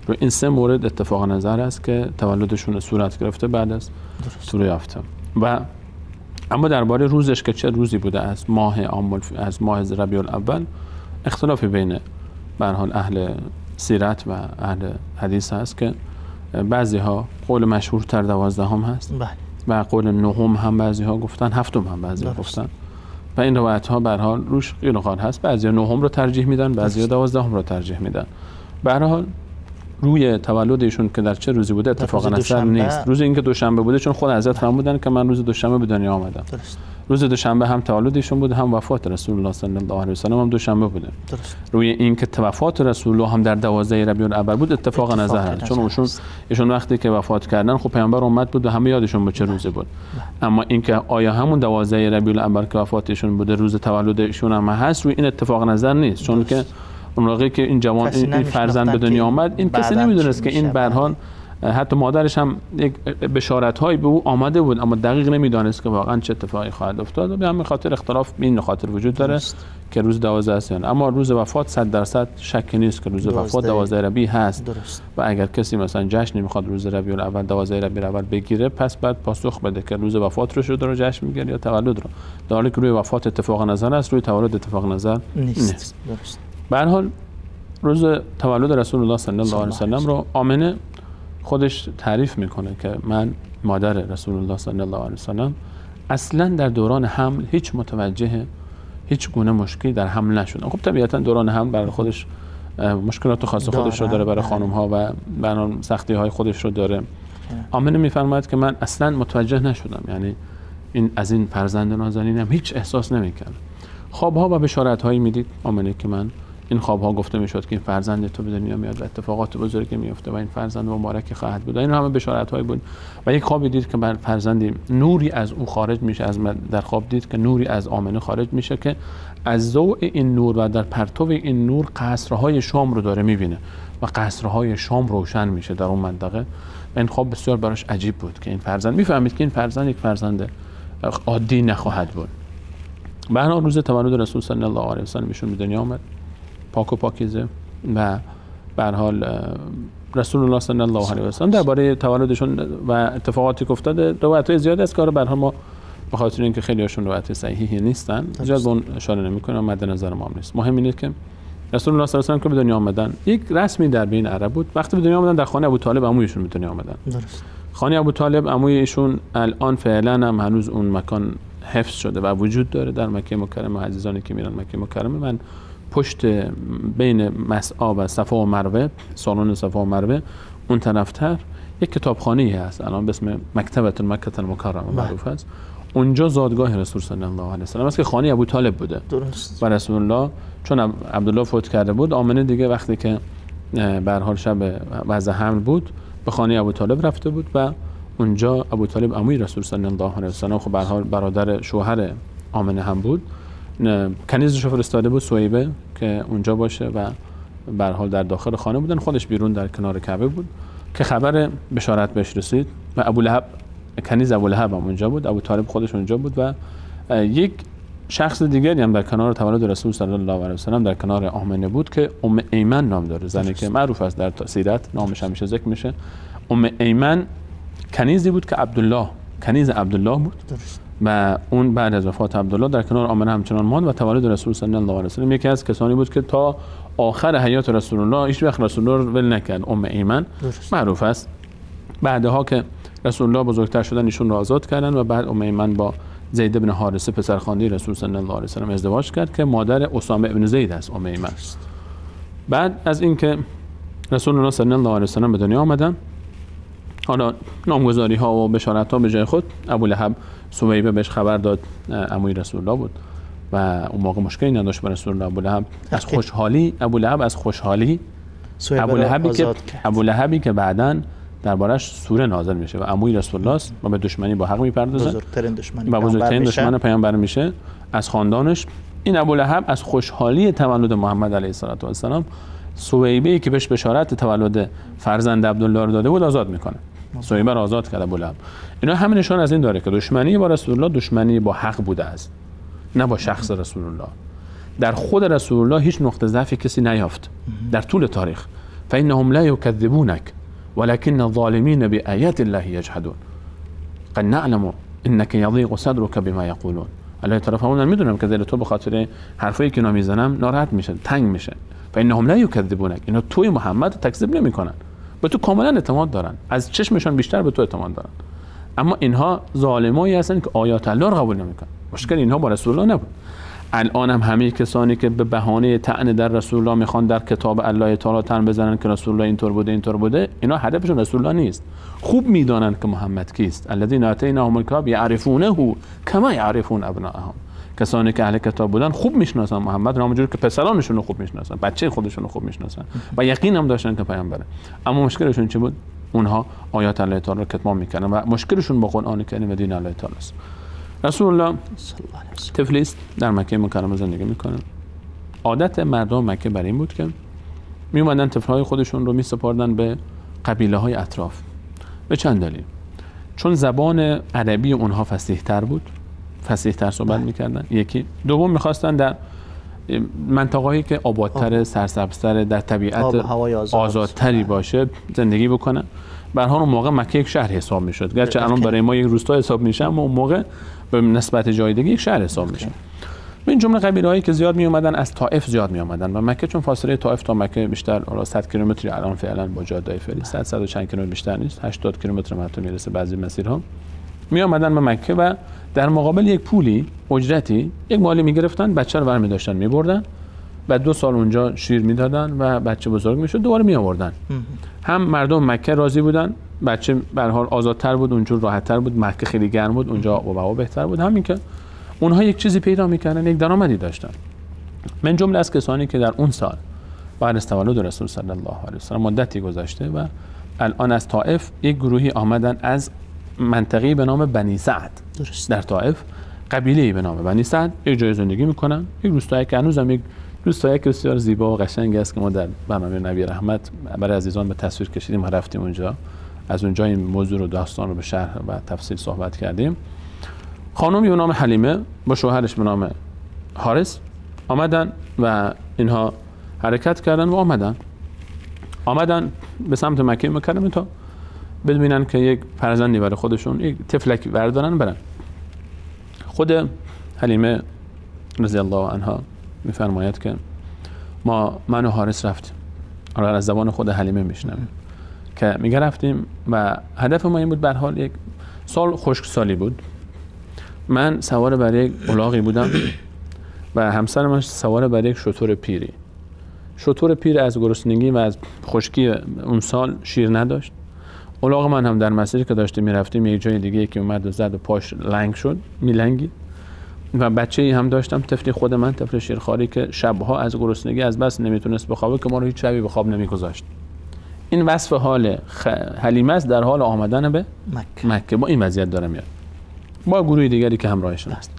روی این سه مورد اتفاق نظر است که تولدشون صورت گرفته بعد از سوره یافته. و اما درباره روزش که چه روزی بوده از ماه ربیع الاول اختلافی بین به هر حال اهل سیرت و اهل حدیث هست که بعضی ها قول مشهورتر 12 هست و قول 9 هم بعضی ها گفتن، 7 هم بعضی ها گفتن و این روایت ها به هر حال روش قیل و قال هست. بعضی ها 9 رو ترجیح میدن، بعضی ها 12 رو ترجیح میدن. به هر حال روی تولد ایشون که در چه روزی بوده اتفاقا نظر نیست. روز اینکه دوشنبه بوده چون خود حضرت فرمودن که من روز دوشنبه به دنیا آمدم. روز دوشنبه هم تولد ایشون بوده هم وفات رسول الله صلی الله علیه و سلم هم دوشنبه بوده. روی اینکه وفات رسول الله هم در 12 ربیع الاول بود اتفاق نظر هست چون ایشون وقتی که وفات کردن خب پیامبر امت بود و همه یادشون به چه روزی بود. اما اینکه آیا همون 12 ربیع الاول که وفات ایشون بوده روز تولد ایشون هم هست روی این اتفاق نظر نیست چون که اون موقعی که این جوان این فرزند به دنیا آمد این کسی نمیدونست که این به هر حال حتی مادرش هم یک بشارت‌هایی به او آمده بود اما دقیق نمیدانست که واقعا چه اتفاقی خواهد افتاد و به همین خاطر اختلاف به این خاطر وجود داره که روز 12 است. اما روز وفات 100% شک نیست که روز وفات 12 ربیع هست و اگر کسی مثلا جشن میخواد روز ربیع الاول 12 ربیع الاول بگیره پس بعد پاسخ بده که روز وفات رو شده رو جشن میگیره یا تولد رو، در حالی که روی وفات اتفاق نظر است روی تولد اتفاق نظر نیست. به هر حال روز تولد رسول الله صلی الله علیه و سلم رو آمنه خودش تعریف میکنه که من مادر رسول الله صلی الله علیه و سلم اصلا در دوران حمل هیچ متوجه هیچ گونه مشکلی در حمل نشدم. خب طبیعتا دوران حمل برای خودش مشکلات خاص خودش رو داره، برای خانم ها و برای سختی های خودش رو داره. آمنه میفرماید که من اصلا متوجه نشدم، یعنی از این فرزند نازنینم هیچ احساس نمیکردم. خوابها و بشارت هایی میدید آمنه که من این خوابها گفته میشد که این فرزند تو به دنیا میاد و اتفاقات بزرگی میفته و این فرزند مبارک خواهد بود. این همه بشارت هایی بود و یک خوابی دید که بر فرزندی نوری از او خارج میشه. در خواب دید که نوری از آمنه خارج میشه که از ضوء این نور و در پرتو این نور قصرهای شام رو داره میبینه و قصرهای شام روشن میشه در اون منطقه. و این خواب بسیار براش عجیب بود که این فرزند میفهمید که این فرزند یک فرزند عادی نخواهد بود. به هر حال روز تولد رسول صلی الله علیه و سلم ایشون به دنیا آمد پاک و پاکیزه و به هر حال رسول الله صلی الله علیه و سلم درباره تولدشون و اتفاقاتی که افتاده روایت‌های زیاد است که به هر حال ما به خاطر اینکه خیلی هاشون روایت صحیحی نیستن زیاد به اون اشاره نمی‌کنم، مد نظر ما نیست. مهم اینه که رسول الله صلی الله علیه و سلم که به دنیا آمدن یک رسمی در بین عرب بود. وقتی به دنیا آمدن در خانه ابوطالب عمویشون به دنیا آمدن. درست. خانه ابوطالب عموی ایشون الان فعلا هم هنوز اون مکان حفظ شده و وجود داره در مکه مکرمه. عزیزانی که میرن مکه مکرمه من پشت بین مسعی و صفا و مروه، سالن صفا و مروه اون طرفتر یک کتابخانه‌ای هست الان به اسم مکتبه مکه المکرمه معروف است. اونجا زادگاه رسول صلی الله علیه و سلم است که خانه ابوطالب بوده. درست. و رسول الله چون عبدالله فوت کرده بود آمنه دیگه وقتی که به هر حال شب وضع حمل بود به خانه ابوطالب رفته بود و اونجا ابوطالب عموی رسول صلی الله علیه و سلم خب به هر حال برادر شوهر آمنه هم بود کنیزش رو فرستاده بود سویبه که اونجا باشه و به هر حال در داخل خانه بودن، خودش بیرون در کنار کعبه بود که خبر بشارت بهش رسید و ابولهب کنیز ابولهب هم اونجا بود، ابو طالب خودش اونجا بود و یک شخص دیگری هم در کنار تولد رسول صلی الله علیه و سلم در کنار آمنه بود که ام ایمن نام داره، زنی که معروف است در سیرت، نامش همیشه ذکر میشه. ام ایمن کنیزی بود که کنیز عبدالله بود و اون بعد از وفات عبدالله در کنار آمنه همچنان ماند و تولد رسول صلی الله علیه و سلم یکی از کسانی بود که تا آخر حیات رسول الله هیچ وقت رسول الله رو ول نکرد. ام ایمن معروف است. بعدها که رسول الله بزرگتر شدن ایشون رو آزاد کردن و بعد ام ایمن با زید بن حارثه پسرخوانده رسول صلی الله علیه و سلم ازدواج کرد که مادر اسامه ابن زید است ام ایمن. بعد از اینکه رسول الله صلی الله علیه و سلم به دنیا آمدن، حالا نامگذاری ها و بشارت ها به جای خود، ابولهب سویبه بهش خبر داد عموی رسول الله بود و اون موقع مشکلی نداشت با رسول الله. ابولهب از خوشحالی ابولهبی که بعداً دربارش سوره نازل میشه و عموی رسول الله است و به دشمنی با حق میپردازه، بزرگترین دشمن پیامبر میشه از خاندانش. این ابولهب از خوشحالی تولد محمد علیه السلام سویبه‌ای که بهش بشارت تولد فرزند عبدالله رو داده بود آزاد میکنه. سویبه رو آزاد کرد ابولهب. اینا همین نشان از این داره که دشمنی با رسول الله دشمنی با حق بوده است، نه با شخص رسول الله. در خود رسول الله هیچ نقطه ضعفی کسی نیافت در طول تاریخ. فانهم لا یکذبونک ولكن الظالمین بآیات الله یجحدون قد نعلم انك یضیق صدرک بما یقولون. الله تعالی فرمودن میدونم که دل تو به خاطر حرفایی که میزنم ناراحت میشه، تنگ میشه. فانهم لا یکذبونک، اینا توی محمد تکذیب نمیکنن، به تو کاملا اعتماد دارن، از چشمشون بیشتر به تو اعتماد دارن. اما اینها ظالمایی هستن که آیات الله رو قبول نمیکنن. مشکل اینها با رسول الله نبود. الان هم همه کسانی که به بهانه طعن در رسول الله میخوان در کتاب الله تعالی طعن بزنن که رسول الله اینطور بوده، اینا هدفشون رسول الله نیست. خوب میدانن که محمد کیست. الذین آتیناهم الکتاب یعرفونه کما یعرفون ابناءهم. کسانی که اهل کتاب بودن خوب میشناسن محمد رو، همونجوری که پسرانشون رو خوب میشناسن، بچه خودشون رو خوب میشناسن و یقین هم داشتن که پیامبره. اما مشکلشون چی بود؟ اونها آیات الله تعالی رو کتمان میکنن و مشکلشون با قرآن کریم و دین الله تعالی است. رسول الله طفلی است، در مکه مکرمه زندگی میکنه. عادت مردم مکه بر این بود که می اومدن طفلهای خودشون رو میسپاردن به قبیله های اطراف. به چند دلیل. چون زبان عربی اونها فصیح‌تر بود، فصیح‌تر صحبت میکردن. یکی. دوم میخواستن در منطقه‌ای که آبادتر، سرسبزتر، در طبیعت آزادتری باشه زندگی بکنن. به هر حال اون موقع مکه یک شهر حساب میشد، گرچه الان برای ما یک روستا حساب میشه، اما اون موقع به نسبت جای دیگه یک شهر حساب میشه. این جمله قبیله‌هایی که زیاد می اومدن از طائف زیاد می اومدن و مکه چون فاصله طائف تا مکه بیشتر 100 کیلومتری الان فعلا با جاده فعلی 100 و چند کیلومتر بیشتر نیست، 80 کیلومتر حتی میرسه بعضی مسیرها. می اومدن به مکه و در مقابل یک پولی، اجرتی، یک مالی میگرفتن، بچه رو برمی داشتن میبردن، بعد 2 سال اونجا شیر میدادن و بچه بزرگ میشد، دوباره می آوردن. هم مردم مکه راضی بودن، بچه به هر حال آزادتر بود، اونجور راحت‌تر بود، مکه خیلی گرم بود، اونجا آب و هوا بهتر بود، همین که اونها یک چیزی پیدا میکردن، یک درآمدی داشتن. من جمله از کسانی که در اون سال بعد از تولد رسول صلی الله علیه و سلم مدتی گذشته و الان از طائف یک گروهی آمدن از منطقه‌ای به نام بنی سعد. در طائف قبیله‌ای به نام بنی سعد یک جای زندگی میکنن، یک روستایی که هنوزم یک روستایی بسیار زیبا و قشنگ است که ما در برنامه نبی رحمت برای عزیزان به تصویر کشیدیم و رفتیم اونجا، از اونجا این موضوع رو داستان رو به شرح و تفصیل صحبت کردیم. خانمی به نام حلیمه با شوهرش به نام حارث آمدن و اینها حرکت کردن و آمدن به سمت مکه مکرمه تا ببینن که یک فرزندی برای خودشون، یک طفلک بردارن برن. خود حلیمه رضی الله عنها میفرماید که من و حارث رفتیم، از زبان خود حلیمه میشنویم که میگه رفتیم و هدف ما این بود، به هر حال یک سال خشکسالی بود، من سوار بر یک الاغی بودم و همسر من سوار بر یک شتر پیری. شتر پیر از گرسنگی و از خشکی اون سال شیر نداشت. الاغ من هم در مسیری که داشته میرفتیم یک جای دیگه که اومد و زد و پاش لنگ شد، میلنگید و بچه‌ای هم داشتم، طفلی خود من، طفل شیرخواری که شبها از گرسنگی از بس نمیتونست بخوابه که ما رو هیچ شبی به خواب نمیگذاشت. این وصف حال حلیمه است در حال آمدن به مکه. با این وضعیت داره میاد با گروه دیگری که همراهشون هست.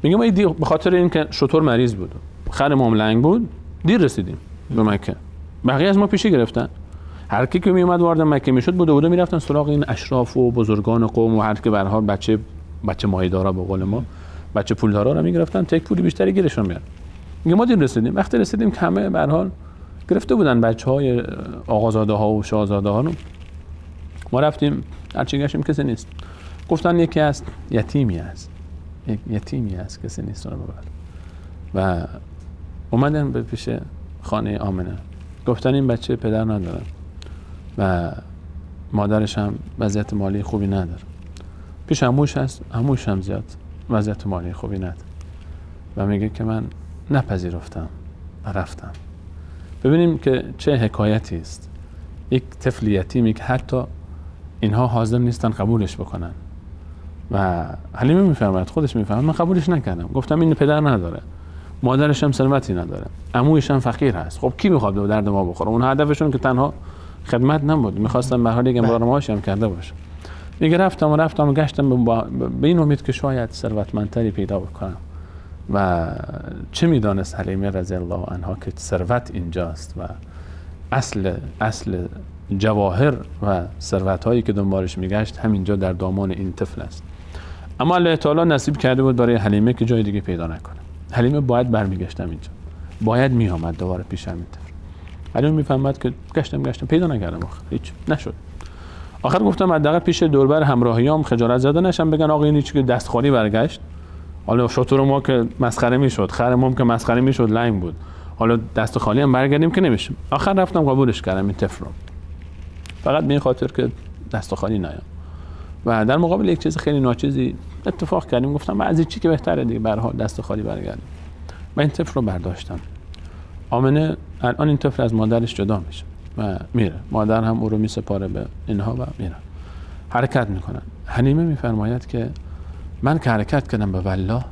میگه ما به خاطر اینکه شطور مریض بود، خر ما لنگ بود، دیر رسیدیم به مکه. بقیه از ما پیشی گرفتن. هر کی که می اومد وارد مکه میشد بوده میرفتن سراغ این اشراف و بزرگان قوم و هر کی به هر حال بچه مایه‌دارا به قول ما، بچه پولدارا رو میگرفتن، تک پولی بیشتری گیرشون میاد. میگه ما دیر رسیدیم. وقتی رسیدیم که همه به هر حال گرفته بودن بچهای آقازاده ها و شاهزاده ها رو. ما رفتیم هرچی گشتیم کسی نیست. گفتن یکی از یتیمی است کسی نیست رو ببر. و اومدن به پیش خانه آمنه. گفتن این بچه پدر نداره و مادرش هم وضعیت مالی خوبی نداره. پیش عموش هست، عموش هم زیاد وضعیت مالی خوبی نداره. و میگه که من نپذیرفتم و رفتم. ببینیم که چه حکایتی است. یک طفل یتیمی که حتی اینها حاضر نیستن قبولش بکنن و حلیمه میفهمد، خودش میفهمد، من قبولش نکردم. گفتم این پدر نداره، مادرش هم ثروتی نداره، عمویش هم فقیر هست. خب کی میخواد به درد ما بخوره؟ اون هدفشون که تنها خدمت نبود، میخواستن به حال یک امرار معاش هم کرده باشه. میگه رفتم و گشتم به این امید که شاید ثروتمندتری پیدا بکنم. و چه میدانست حلیمه رضی الله عنها که ثروت اینجاست و اصل جواهر و ثروت‌هایی که دنبالش میگشت همینجا در دامان این طفل است. اما الله تعالی نصیب کرده بود برای حلیمه که جای دیگه پیدا نکنه. حلیمه باید برمیگشتم اینجا، باید میآمد دوباره پیش همین طفل. حلیمه میفهمد که گشتم پیدا نکردم، هیچ نشد. آخر گفتم حداقل پیش دوربر همراهیام خجالت زده نشم بگن آقا این چیزی که دست خالی برگشت. حالا شطور ما که مسخره میشد، خر ما که مسخره میشد، لنگ بود، حالا دست خالی هم برگردیم که نمیشه. آخر رفتم قبولش کردم این طفل رو، فقط به این خاطر که دست خالی نیام. و در مقابل یک چیز خیلی ناچیزی اتفاق کردیم، گفتم از این چی که بهتره دیگه، به هر حال دست خالی برگردیم. و این طفل رو برداشتم. آمنه الان این طفل از مادرش جدا میشه و میره، مادر هم او رو میسپاره به اینها و میره، حرکت میکنن. حلیمه میفرماید که من که حرکت کردم به والله،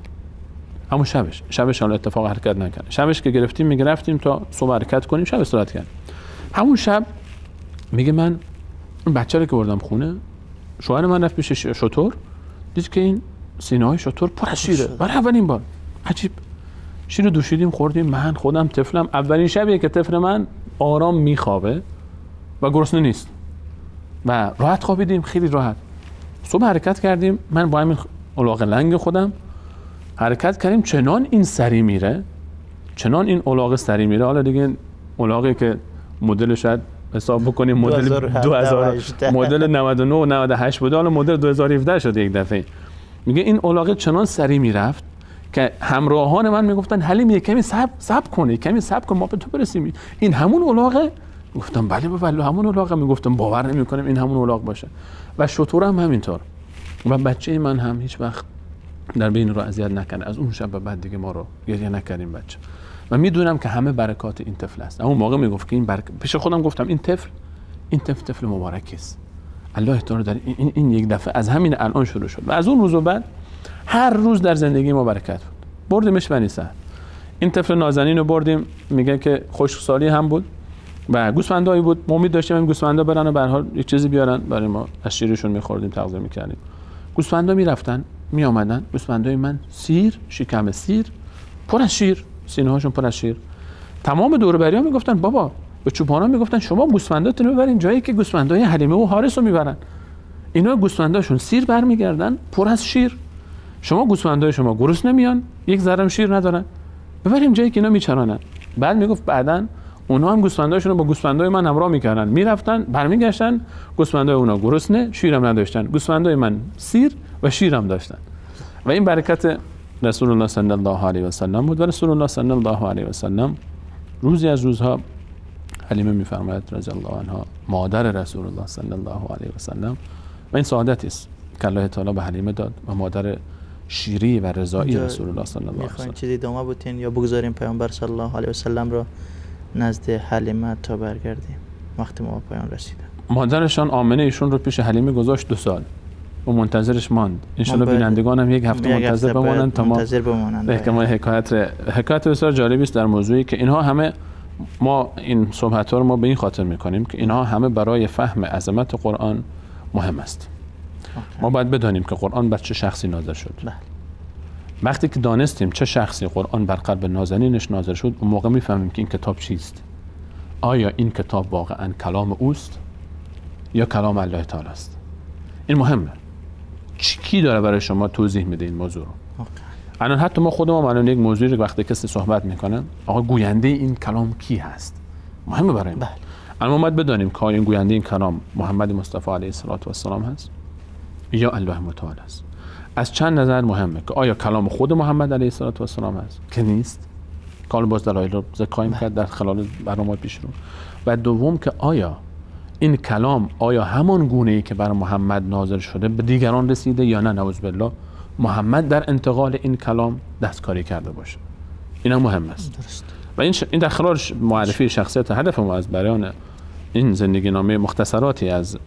همون شبش حالا اتفاق حرکت نکردم، شبش که گرفتیم میگه رفتیم تا صبح حرکت کنیم، شب استراحت کردیم. همون شب میگه من این بچه رو که بردم خونه، شوهر من رفت پیش شطور، دید که این سینه های شطور پر از شیره. برای اولین بار عجیب شیر دوشیدیم خوردیم، من خودم طفلم اولین شبیه که طفل من آرام میخوابه و گرسنه نیست و راحت خوابیدیم، خیلی راحت. صبح حرکت کردیم، من با همین الاغ لنگ خودم حرکت کردیم، چنان این سری میره، چنان این الاغ سری میره. حالا دیگه الاغی که مدل شاید حساب بکنیم مدل 2000 مدل 99 و 98 بوده، حالا مدل 2017 شده یک دفعه. میگه این الاغ چنان سری میرفت که همراهان من میگفتن حلیم یک کمی صبر کن، کمی صبر کن ما به تو برسیم، این همون الاغه؟ گفتم بله والله همون الاغه. میگفتم باور نمیکنم این همون الاغ باشه. و شطور هم همینطور. و بچه من هم هیچ وقت در بین رو اذیت نکنه. از اون شب به بعد دیگه ما رو گریه نکردیم بچه. و میدونم که همه برکات این طفل است. اون موقع میگفت که این پیش خودم گفتم این طفل مبارکی است. الله تعالی در این یک دفعه از همین الان شروع شد. و از اون روز بعد هر روز در زندگی ما برکت بود. بردیمش بنی سعد. این طفل نازنین رو بردیم، میگه که خشکسالی هم بود و گوسفندایی بود. ما امید داشتیم این گوسفندا برن و به هر حال یک چیزی بیارن برای ما، از شیرشون می‌خوردیم، تغذیه می‌کردیم. گوسفندا میرفتن میآمدن، گوسفندای من شکم سیر پر از شیر، سینه‌هاشون پر از شیر. تمام دور و بری‌ها میگفتن بابا، به چوپانا میگفتن شما گوسفنداتون رو ببرین جایی که گوسفندای حلیمه و حارس رو میبرن. اینا گوسفنداشون سیر برمیگردن پر از شیر. شما گوسفندای شما گرسنه نمیان، یک ذره شیر ندارن، ببریم جایی که اینا میچرانن. بعد میگفت بعدن اونها هم گوسفنداشون رو با گوسفندای من همراه میکردن، میرفتن برمیگشتن، گوسفندای اونا گرسنه، شیرم نداشتن، گوسفندای من سیر و شیرم داشتن. و این برکت رسول الله صلی الله علیه و سلم بود. و رسول الله صلی الله علیه و سلم روزی از روزها، حلیمه میفرماید رضی الله عنها مادر رسول الله صلی الله علیه و سلم، و این سعادتی است که الله تعالی به حلیمه داد و مادر شیری و رضایی رسول الله صلی الله علیه و سلم. چیزی ادامه بودین یا بگذاریم پیامبر صلی الله علیه و سلم رو نزد حلیمه تا برگردیم وقتی ما پایان رسیده؟ مادرشان آمنه ایشون رو پیش حلیمه گذاشت 2 سال و منتظرش ماند. ان شاء الله بینندگان هم یک هفته منتظر بمونن تا ما احتمال حکایت بسیار جالبی است در موضوعی که اینها همه، ما این صحبت‌ها رو ما به این خاطر می‌کنیم که اینها همه برای فهم عظمت قرآن مهم است. ما باید بدانیم که قرآن بر چه شخصی نازل شد. وقتی که دانستیم چه شخصی قرآن بر قلب نازنینش نازل شد، اون موقع میفهمیم که این کتاب چیست. آیا این کتاب واقعا کلام اوست یا کلام الله تعالی است؟ این مهمه. کی داره برای شما توضیح میده این موضوع رو؟ الان حتی ما خودمون الان یک موضوعی رو وقتی کسی صحبت میکنه، آقا گوینده این کلام کی هست؟ مهمه برای ما. الان ما باید بدانیم که این گوینده این کلام محمد مصطفی علیه السلام هست یا الله متعال است. از چند نظر مهمه که آیا کلام خود محمد علیه السلام هست که نیست، کال باز دلایل رو ذکر کرد در خلال برنامه پیش رو. و دوم که آیا این کلام آیا همان گونه‌ای که بر محمد نازل شده به دیگران رسیده یا نه، نعوذ بالله محمد در انتقال این کلام دستکاری کرده باشه. این هم مهم است. درست. و این در خلال معرفی شخصیت هدف ما از بیان این زندگی نامه مختصراتی از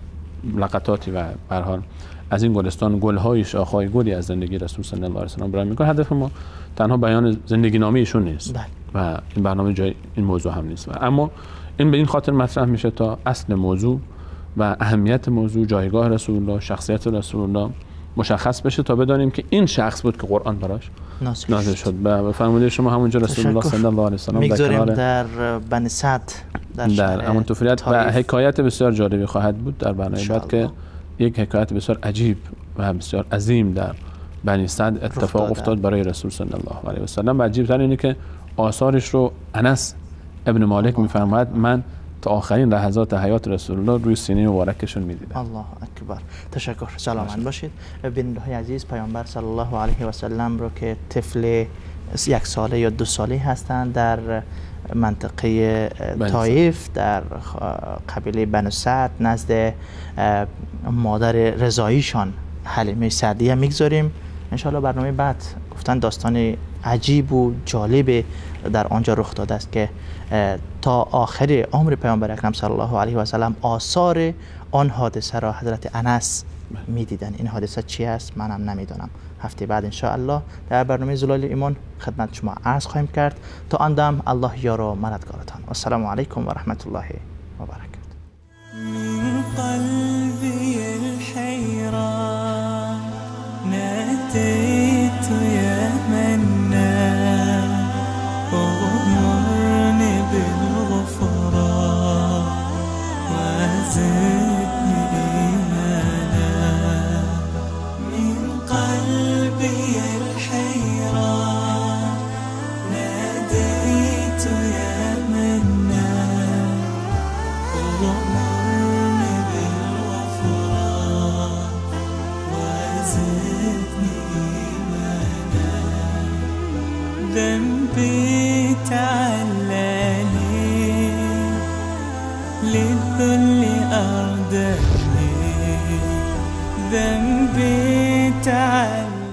لقطاتی و به هر حال از این گلستان گل‌های شاخه‌های گلی از زندگی رسول صلی الله علیه و سلم برای میگه. هدف ما تنها بیان زندگی نامه ایشون نیست و این برنامه جای این موضوع هم نیست، و اما این به این خاطر مطرح میشه تا اصل موضوع و اهمیت موضوع، جایگاه رسول الله، شخصیت رسول الله مشخص بشه تا بدانیم که این شخص بود که قرآن براش نازل شد. و فرموده شما همونجا رسول الله صلی الله علیه و سلم میگذاریم در بنی سعد در همون طفولیت و حکایت بسیار جالبی خواهد بود در برنامه بعد که یک حکایت بسیار عجیب و بسیار عظیم در بنی سعد اتفاق افتاد برای رسول صلی الله علیه و سلم. و عجیب تر اینه که آثارش رو انس ابن مالک میفرماید من تا آخرین لحظات حیات رسول الله روی سینه مبارکشون میدیدم. الله اکبر. تشکر. سلامت باشید. بیننده‌های عزیز، پیامبر صلی الله علیه و سلم رو که طفل 1 ساله یا 2 ساله هستند در منطقه طایف در قبیله بنو سعد نزد مادر رضاییشان حلیمه سعدیه میگذاریم. انشاءالله برنامه بعد گفتن داستان عجیب و جالب در آنجا رخ داده است که تا آخر عمر پیامبر اکرم صلی الله علیه و سلم آثار آن حادثه را حضرت انس میدیدن. این حادثه چی است منم نمیدونم. هفته بعد انشاءالله در برنامه زلال ایمان خدمت شما عرض خواهیم کرد. تا آن دم الله یار و مددگارتان. السلام علیکم و رحمت الله و برکاته. من قلبي الحيران ناديت يا منان وغمرني بالغفران وزدني إيمانا. من قلبي الحيران ناديت يا منان وغمرني بالغفران وزدني إيمانا. ذنبي تعلاني للذل أرداني. ذنبي تعلاني